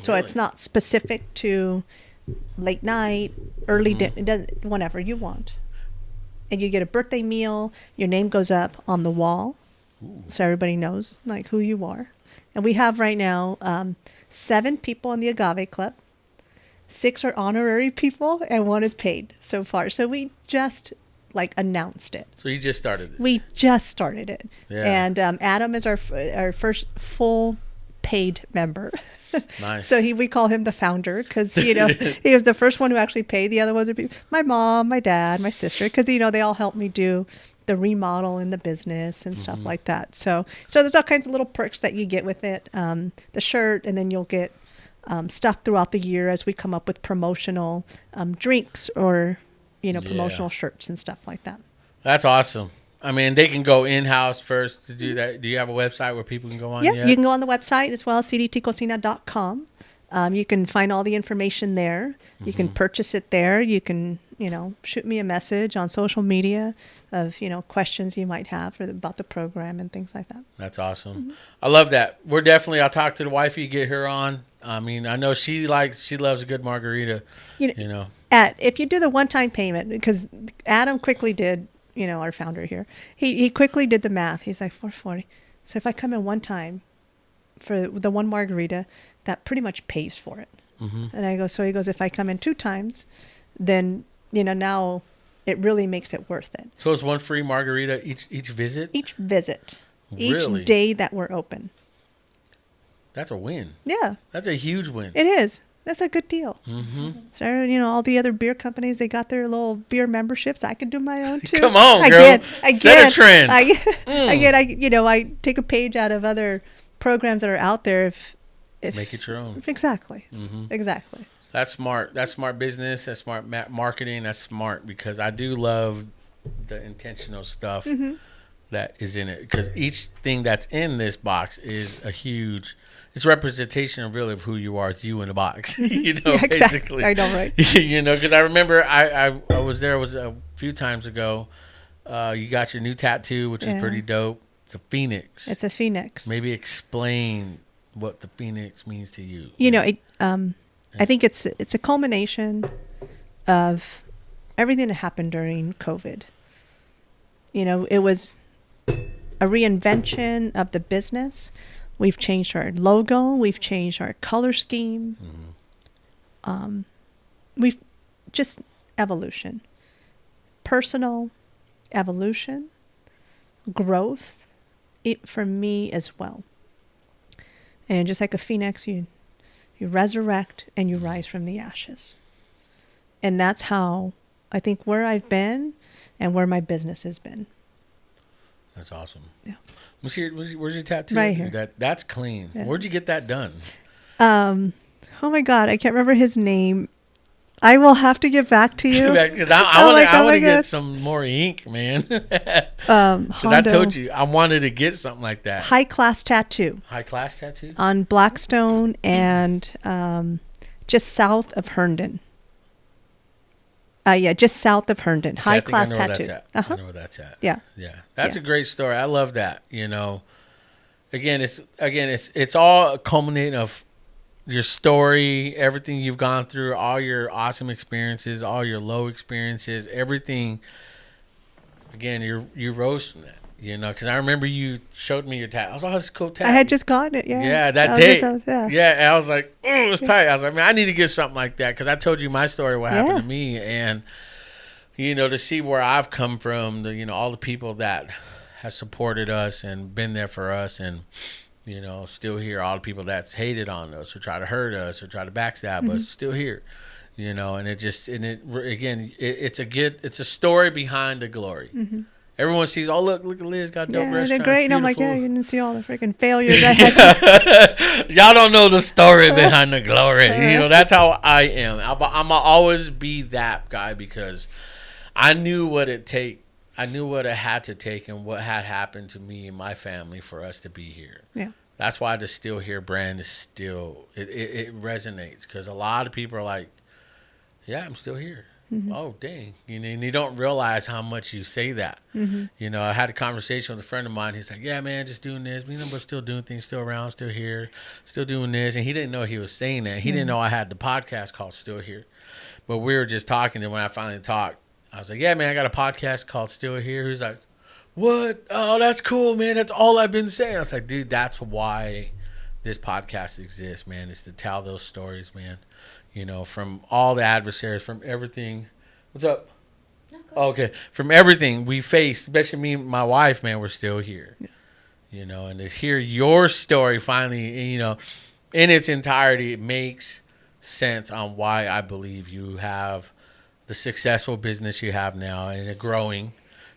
So it's not specific to late night, early dinner, whenever you want. And you get a birthday meal. Your name goes up on the wall. Ooh. So everybody knows like who you are. And we have right now 7 people in the Agave Club. 6 are honorary people and 1 is paid so far. So we just announced it. So you just started this? We just started it. Yeah. And Adam is our first full paid member. Nice. So we call him the founder because, he was the first one who actually paid. The other ones would be my mom, my dad, my sister, because, they all help me do the remodel in the business and stuff like that. So there's all kinds of little perks that you get with it. The shirt, and then you'll get stuff throughout the year as we come up with promotional drinks or, promotional shirts and stuff like that. That's awesome. I mean, they can go in-house first to do that. Do you have a website where people can go on? Yeah, yet? you can go on the website as well, cdtcocina.com. You can find all the information there. You can purchase it there. You can, shoot me a message on social media of, questions you might have about the program and things like that. That's awesome. I love that. I'll talk to the wifey, get her on. I mean, I know she loves a good margarita, If you do the one-time payment, because Adam quickly did, our founder here, he quickly did the math. He's like, $440. So if I come in one time for the one margarita, that pretty much pays for it. And I go, so he goes, if I come in 2 times, then, now it really makes it worth it. So it's one free margarita each visit? Each visit. Really? Each day that we're open. That's a win. Yeah. That's a huge win. It is. That's a good deal. So, all the other beer companies, they got their little beer memberships. I could do my own too. Come on, girl. Set a trend. I take a page out of other programs that are out there. If make it your own. Exactly. Exactly. That's smart. That's smart business. That's smart marketing. That's smart because I do love the intentional stuff that is in it. Because each thing that's in this box is it's representation of really of who you are. It's you in the box, Exactly. basically. I know, right? Because I remember I was there a few times ago. You got your new tattoo, which is pretty dope. It's a phoenix. It's a phoenix. Maybe explain what the phoenix means to you. I think it's a culmination of everything that happened during COVID. It was a reinvention of the business. We've changed our logo. We've changed our color scheme. We've just evolution, personal evolution, growth. It for me as well. And just like a phoenix, you resurrect and you rise from the ashes. And that's how I think where I've been and where my business has been. That's awesome. Yeah. Where's your tattoo? Right here. That's clean. Yeah. Where'd you get that done? Oh my God, I can't remember his name. I will have to get back to you. Because I want to get some more ink, man. Because I told you I wanted to get something like that. High class tattoo. High class tattoo? On Blackstone and just south of Herndon. Just south of Herndon. High class tattoo. I know where that's at. Yeah. Yeah. That's a great story. I love that. Again, it's all culminating of your story, everything you've gone through, all your awesome experiences, all your low experiences, everything. Again, you rose from that, you know, because I remember you showed me your tat. I was like, oh, that's a cool tat. I had just gotten it. Yeah. Yeah, that was day. just, Yeah, and I was like, oh, it's tight. I was like, man, I need to get something like that because I told you my story, what happened to me, and you know, to see where I've come from, you know, all the people that have supported us and been there for us, and you know, still here, all the people that's hated on us or try to hurt us or try to backstab us, still here, you know, and it's a story behind the glory. Everyone sees, oh, look at Liz got dope restaurants. They're great. And I'm like, beautiful. yeah, you didn't see all the freaking failures I had to. Y'all don't know the story behind the glory. You know, that's how I am. I'm going to always be that guy because I knew what it take. I knew what it had to take and what had happened to me and my family for us to be here. Yeah. That's why the Still Here brand is still, it resonates because a lot of people are like, yeah, I'm still here. Oh, dang. You know, and you don't realize how much you say that. You know, I had a conversation with a friend of mine. He's like, yeah, man, just doing this. You know, but still doing things, still around, still here, still doing this. And he didn't know he was saying that. He didn't know I had the podcast called Still Here. But we were just talking. And when I finally talked, I was like, yeah, man, I got a podcast called Still Here. He's like, what? Oh, that's cool, man. That's all I've been saying. I was like, dude, that's why this podcast exists, man. It's to tell those stories, man. You know, from all the adversaries, from everything. What's up? Okay. From everything we faced, especially me and my wife, man, we're still here. Yeah. You know, and to hear your story finally, you know, in its entirety, it makes sense on why I believe you have the successful business you have now and it growing,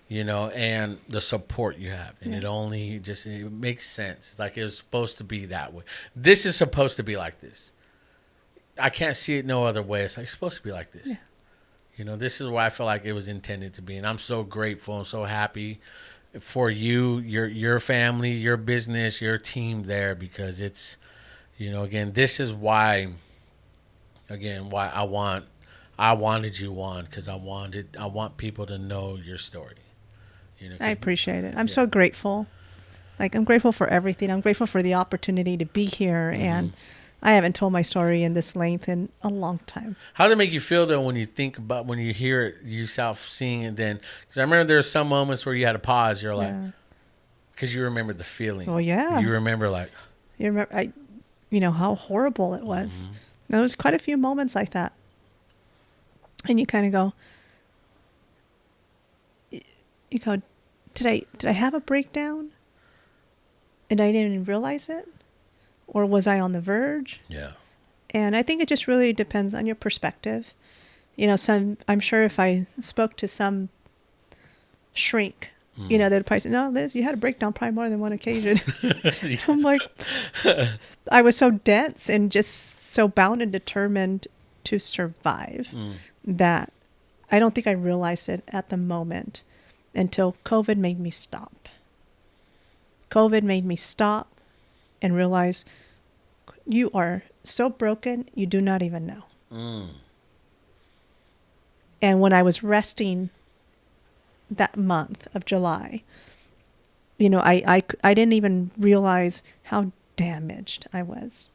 you know, and the support you have. And it makes sense. It's like it's supposed to be that way. This is supposed to be like this. I can't see it no other way. It's like it's supposed to be like this. Yeah. You know, this is why I feel like it was intended to be. And I'm so grateful and so happy for you, your family, your business, your team there because it's, you know, again, this is why I wanted you on because I want people to know your story. You know, I appreciate it. I'm so grateful. Like, I'm grateful for everything. I'm grateful for the opportunity to be here and I haven't told my story in this length in a long time. How does it make you feel, though, when you hear it yourself sing it then? Because I remember there were some moments where you had to pause. You're like, because you remember the feeling. Oh, yeah. You remember, like. You remember, you know, how horrible it was. There was quite a few moments like that. And you kind of go, did I have a breakdown? And I didn't even realize it? Or was I on the verge? Yeah. And I think it just really depends on your perspective. You know, I'm sure if I spoke to some shrink, you know, they'd probably say, no, Liz, you had a breakdown probably more than one occasion. I'm like, I was so dense and just so bound and determined to survive that I don't think I realized it at the moment until COVID made me stop. COVID made me stop and realize you are so broken, you do not even know. And when I was resting that month of July, you know, I didn't even realize how damaged I was.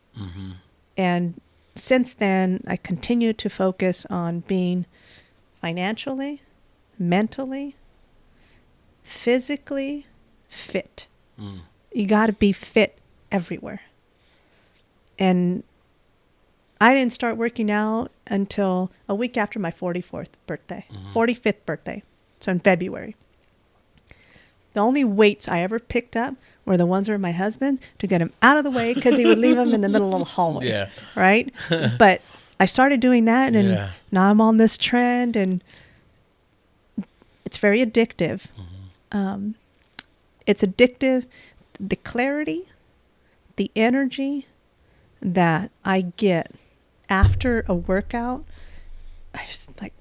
And since then, I continue to focus on being financially, mentally, physically fit. You got to be fit everywhere. And I didn't start working out until a week after my 45th birthday. So in February. The only weights I ever picked up were the ones that were my husband to get him out of the way because he would leave them in the middle of the hallway. Yeah. Right? But I started doing that and now I'm on this trend and it's very addictive. It's addictive. The clarity, the energy that I get after a workout, I just like,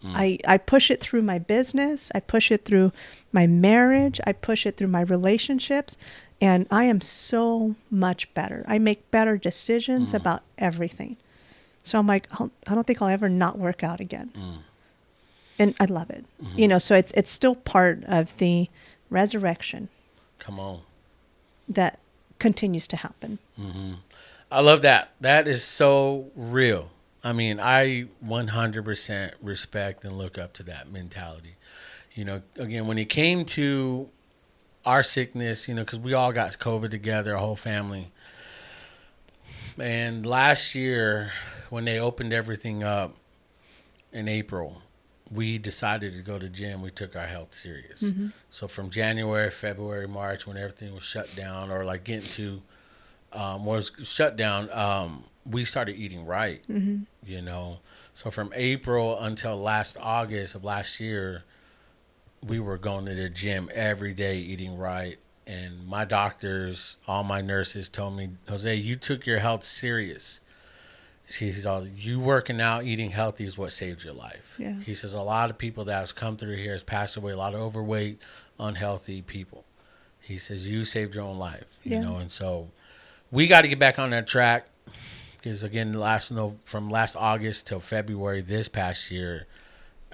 I push it through my business. I push it through my marriage. I push it through my relationships. And I am so much better. I make better decisions about everything. So I'm like, I don't think I'll ever not work out again. And I love it. You know, so it's still part of the resurrection. Come on. That continues to happen. I love that. That is so real. I mean, I 100% respect and look up to that mentality. You know, again, when it came to our sickness, you know, because we all got COVID together, our whole family. And last year, when they opened everything up in April, we decided to go to gym. We took our health serious. Mm-hmm. So from January, February, March, when everything was shut down or like getting to was shut down, we started eating right, Mm-hmm. you know. So from April until last August of last year, we were going to the gym every day, eating right. And my doctors, all my nurses told me, Jose, you took your health serious. He says, you working out, eating healthy is what saved your life. Yeah. He says, a lot of people that has come through here has passed away, a lot of overweight, unhealthy people. He says, you saved your own life, you know. And so we got to get back on that track because, again, from last August till February this past year,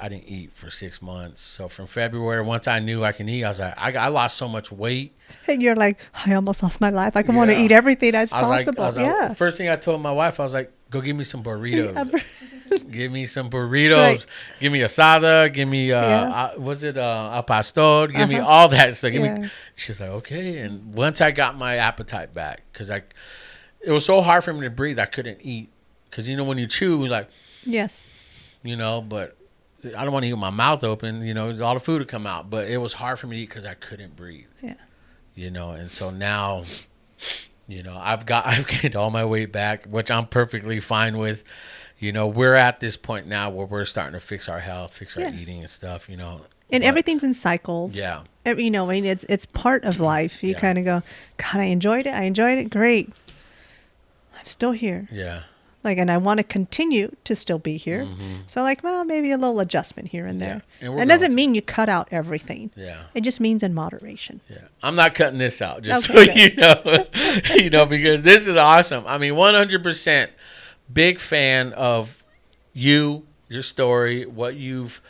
I didn't eat for 6 months. So from February, once I knew I can eat, I was like, I lost so much weight. And you're like, I almost lost my life. I can want to eat everything that's possible. Like, first thing I told my wife, I was like, go give me some burritos. Give me some burritos. Right. Give me asada. Give me, al pastor. Give me all that stuff. She's like, okay. And once I got my appetite back, because it was so hard for me to breathe, I couldn't eat. Because, you know, when you chew, like, yes, you know, but I don't want to eat with my mouth open, you know, all the food would come out. But it was hard for me to eat because I couldn't breathe. Yeah. You know, and so now, you know, I've gained all my weight back, which I'm perfectly fine with. You know, we're at this point now where we're starting to fix our health, fix our eating and stuff, you know. And everything's in cycles. Yeah. You know, I mean, it's part of life. You kind of go, God, I enjoyed it. Great. I'm still here. Yeah. Like, and I want to continue to still be here. Mm-hmm. So, like, well, maybe a little adjustment here and there. And it doesn't mean you cut out everything. Yeah. It just means in moderation. Yeah. I'm not cutting this out, just Okay, so you know. You know, because this is awesome. I mean, 100% big fan of you, your story, what you've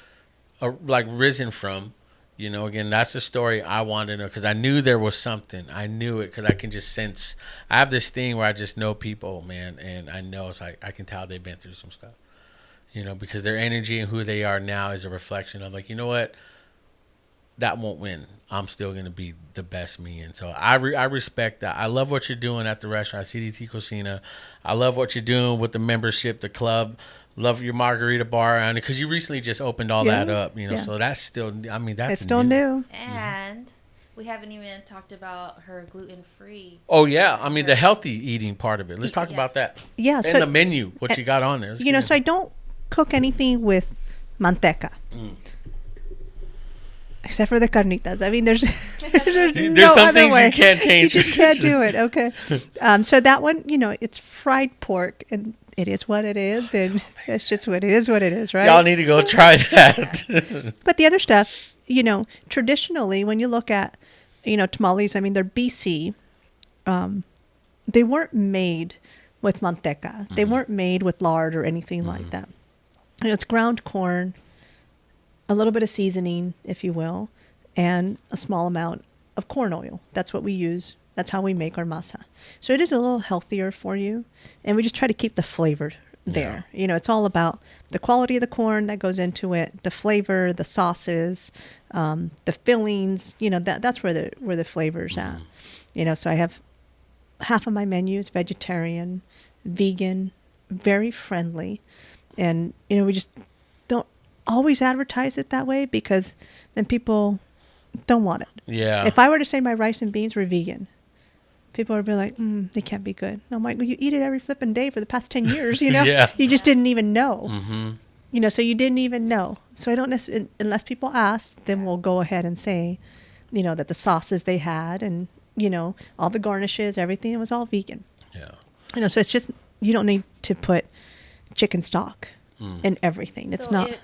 risen from. You know, again, that's the story I wanted to know because I knew there was something. I knew it because I can just sense. I have this thing where I just know people, man, and I know it's like I can tell they've been through some stuff. You know, because their energy and who they are now is a reflection of, like, you know what? That won't win. I'm still going to be the best me. And so I respect that. I love what you're doing at the restaurant, CDT Cocina. I love what you're doing with the membership, the club. Love your margarita bar, and because you recently just opened all that up, you know, so that's still, I mean, that's it's still new. And we haven't even talked about her gluten-free. Oh, yeah. I mean, the healthy eating part of it. Let's talk about that. Yeah. And So, the menu, what you got on there. you know, so I don't cook anything with manteca. Except for the carnitas. I mean, there's no some other things way. you can't change. You just can't do it. Okay. So that one, you know, it's fried pork, and it is what it is, and it's just what it is, right? Y'all need to go try that. But the other stuff, you know, traditionally, when you look at, you know, tamales, I mean, they're BC. They weren't made with manteca. They weren't made with lard or anything like that. You know, it's ground corn, a little bit of seasoning, if you will, and a small amount of corn oil. That's what we use. That's how we make our masa. So it is a little healthier for you. And we just try to keep the flavor there. Yeah. You know, it's all about the quality of the corn that goes into it, the flavor, the sauces, the fillings. You know, that's where the flavor's at. You know, so I have half of my menu is vegetarian, vegan, very friendly. And, you know, we just don't always advertise it that way because then people don't want it. Yeah. If I were to say my rice and beans were vegan, people would be like, they can't be good. No, I'm like, well, you eat it every flipping day for the past 10 years, you know? Yeah. You just didn't even know. Mm-hmm. You know, so you didn't even know. So I don't necessarily, unless people ask, then we'll go ahead and say, you know, that the sauces they had and, you know, all the garnishes, everything, it was all vegan. Yeah. You know, so it's just, you don't need to put chicken stock in everything. It's not.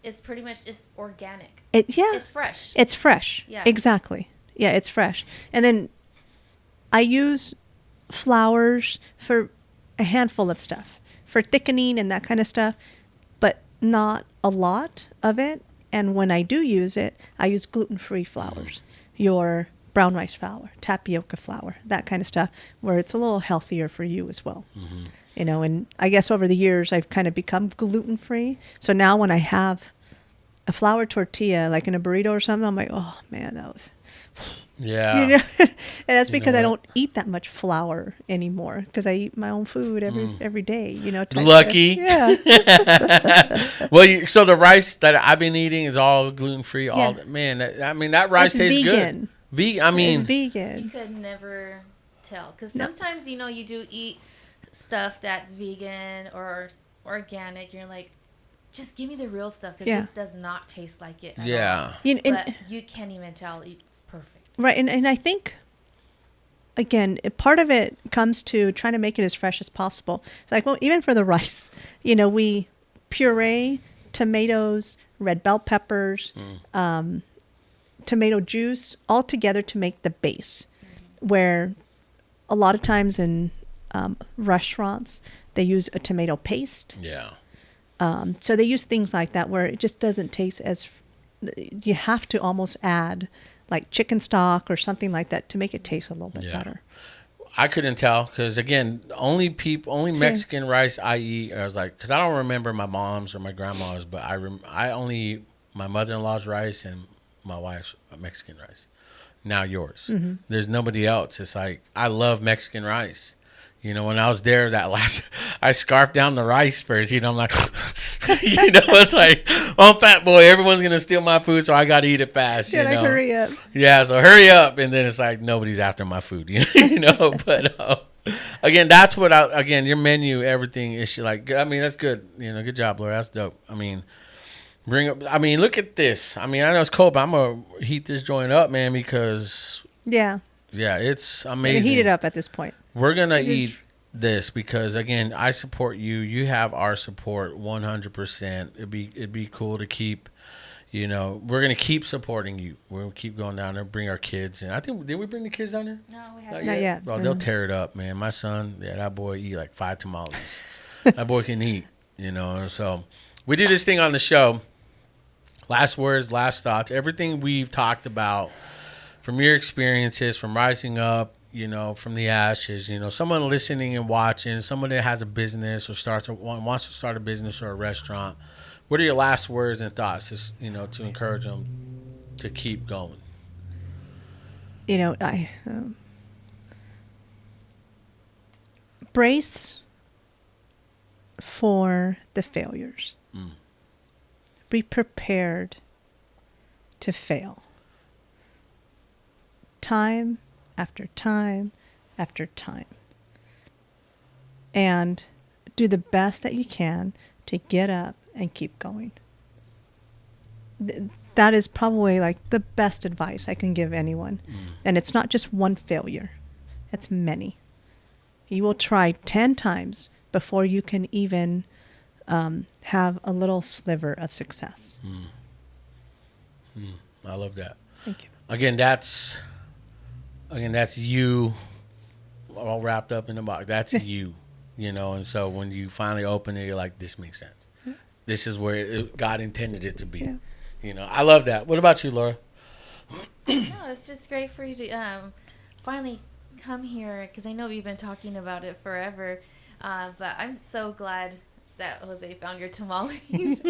It's pretty much, it's organic. It's fresh. It's fresh. Yeah. Exactly. Yeah, it's fresh. And then I use flours for a handful of stuff, for thickening and that kind of stuff, but not a lot of it. And when I do use it, I use gluten-free flours. Your brown rice flour, tapioca flour, that kind of stuff, where it's a little healthier for you as well. You know, and I guess over the years I've kind of become gluten free. So now when I have a flour tortilla, like in a burrito or something, I'm like, oh man, that was, Yeah. you know, and that's You because know I what? don't eat that much flour anymore because I eat my own food every day, you know. type Lucky. of- Yeah. Well, so the rice that I've been eating is all gluten free. All Yeah. man, that, I mean that rice It's tastes vegan. good. Vegan. I mean, It's You vegan. could never tell because No. sometimes you know you do eat stuff that's vegan or organic. You're like, just give me the real stuff because Yeah. this does not taste like it. At all. yeah. You know, But you can't even tell it's perfect. Right, and I think, again, part of it comes to trying to make it as fresh as possible. It's like, well, even for the rice, you know, we puree tomatoes, red bell peppers, tomato juice, all together to make the base. Where a lot of times in restaurants, they use a tomato paste. Yeah. So they use things like that where it just doesn't taste as, you have to almost add like chicken stock or something like that to make it taste a little bit Yeah. better. I couldn't tell because again, only Same. Mexican rice I eat. I was like, because I don't remember my mom's or my grandma's, but I only eat my mother-in-law's rice and my wife's Mexican rice. Now yours. There's nobody else. It's like I love Mexican rice. You know, when I was there I scarfed down the rice first. You know, I'm like, you know, it's like, I'm fat boy. Everyone's gonna steal my food, so I got to eat it fast. Yeah, you like know? hurry up. Yeah, so hurry up, and then it's like nobody's after my food, you know. But again, that's what your menu, everything is like. I mean, that's good. You know, good job, Laura. That's dope. I mean, look at this. I mean, I know it's cold, but I'm gonna heat this joint up, man, because Yeah. it's And amazing. heat it up at this point. We're gonna It is- eat this because again, I support you. You have our support 100%. It'd be cool to keep. You know, we're gonna keep supporting you. We're gonna keep going down there, bring our kids, and I think did we bring the kids down there? No, we Not haven't. Not yet. Well, they'll tear it up, man. My son, that boy eat like 5 tamales. That boy can eat, you know. And so we do this thing on the show. Last words, last thoughts, everything we've talked about from your experiences, from rising up, you know, from the ashes, you know, someone listening and watching, someone that has a business or wants to start a business or a restaurant. What are your last words and thoughts, just, you know, to encourage them to keep going? You know, I brace for the failures. Be prepared to fail. Time after time after time. And do the best that you can to get up and keep going. That is probably like the best advice I can give anyone. And it's not just one failure. It's many. You will try 10 times before you can even have a little sliver of success. I love that. Thank you. Again, that's you all wrapped up in the box. That's you, you know. And so when you finally open it, you're like, this makes sense. This is where God intended it to be. Yeah. You know, I love that. What about you, Laura? No, it's just great for you to finally come here because I know we've been talking about it forever. But I'm so glad that Jose found your tamales because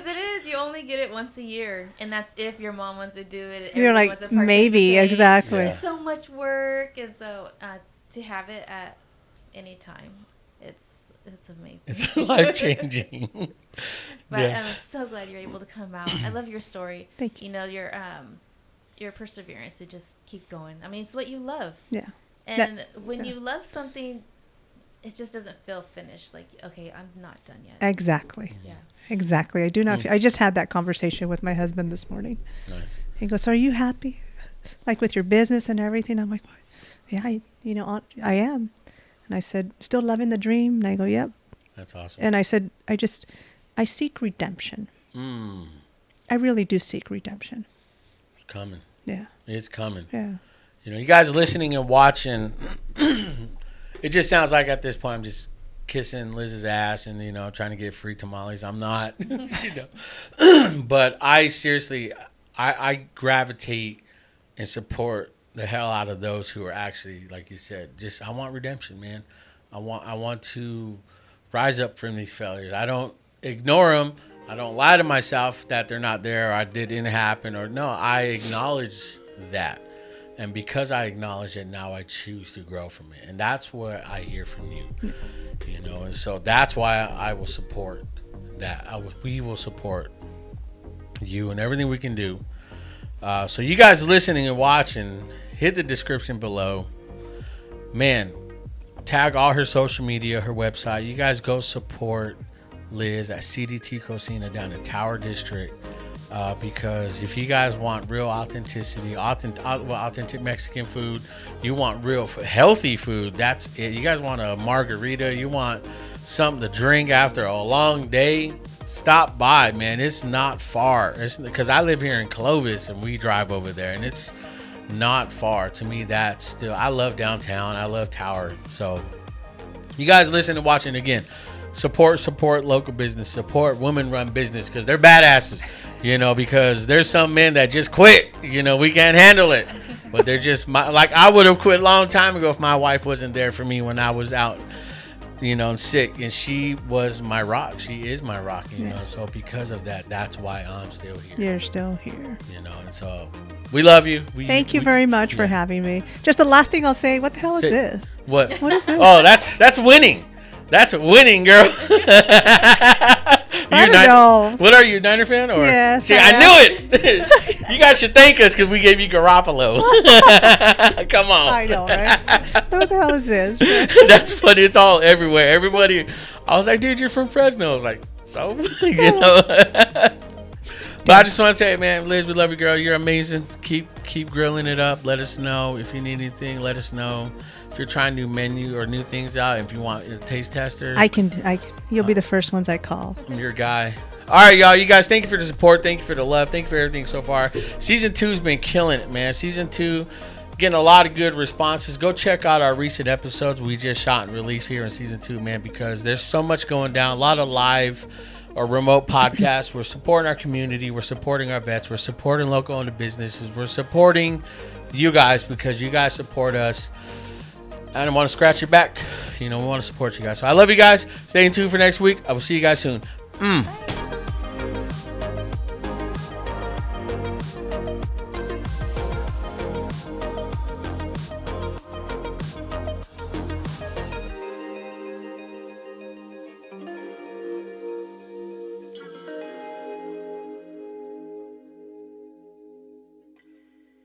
it is, you only get it once a year, and that's if your mom wants to do it. You're everyone like, wants to maybe, participate. exactly. Yeah. It's so much work, and so to have it at any time, it's amazing. It's life changing. But Yeah. I'm so glad you're able to come out. I love your story. Thank you. You know, your perseverance to just keep going. I mean, it's what you love. Yeah. And when yeah. you love something, it just doesn't feel finished. Like, okay, I'm not done yet. Exactly. Yeah. Exactly. I do not feel, I just had that conversation with my husband this morning. Nice. He goes, "Are you happy? Like with your business and everything?" I'm like, "Yeah, I am." And I said, "Still loving the dream?" And I go, "Yep." That's awesome. And I said, I seek redemption. I really do seek redemption. It's coming. Yeah. It's coming. Yeah. You know, you guys listening and watching, it just sounds like at this point I'm just kissing Liz's ass and, you know, trying to get free tamales. I'm not, you know. But I seriously, I gravitate and support the hell out of those who are actually, like you said, just I want redemption, man. I want to rise up from these failures. I don't ignore them. I don't lie to myself that they're not there or I didn't happen or no. I acknowledge that. And because I acknowledge it, now I choose to grow from it. And that's what I hear from you, you know. And so that's why I will support that. We will support you and everything we can do. So you guys listening and watching, hit the description below. Man, tag all her social media, her website. You guys go support Liz at CDT Cocina down in Tower District. Because if you guys want real authenticity, authentic Mexican food, you want real healthy food, that's it. You guys want a margarita, you want something to drink after a long day, stop by, man. It's not far. It's because I live here in Clovis and we drive over there, and it's not far. To me, that's still, I love downtown. I love Tower. So you guys listen and watching again. Support local business. Support women-run business because they're badasses. You know, because there's some men that just quit. You know, we can't handle it. But they're just like I would have quit a long time ago if my wife wasn't there for me when I was out, you know, and sick. And she was my rock. She is my rock, you know. So because of that, that's why I'm still here. You're still here. You know, and so we love you. Thank you very much for having me. Just the last thing I'll say, what the hell is this? What? What is this? Oh, that's winning. That's winning, girl. I don't know. What are you, a Niner fan? Or? Yes. See, I knew it. You guys should thank us because we gave you Garoppolo. Come on. I know, right? What the hell is this? That's funny. It's all everywhere. Everybody. I was like, dude, you're from Fresno. I was like, so? You know? But I just want to say, man, Liz, we love you, girl. You're amazing. Keep grilling it up. Let us know if you need anything. Let us know. If you're trying new menu or new things out, if you want a taste tester, you'll be the first ones I call. I'm your guy. All right, y'all. You guys, thank you for the support. Thank you for the love. Thank you for everything so far. Season 2's been killing it, man. Season 2, getting a lot of good responses. Go check out our recent episodes we just shot and released here in season 2, man, because there's so much going down. A lot of live or remote podcasts. We're supporting our community. We're supporting our vets. We're supporting local-owned businesses. We're supporting you guys because you guys support us. I don't want to scratch your back. You know, we want to support you guys. So I love you guys. Stay tuned for next week. I will see you guys soon.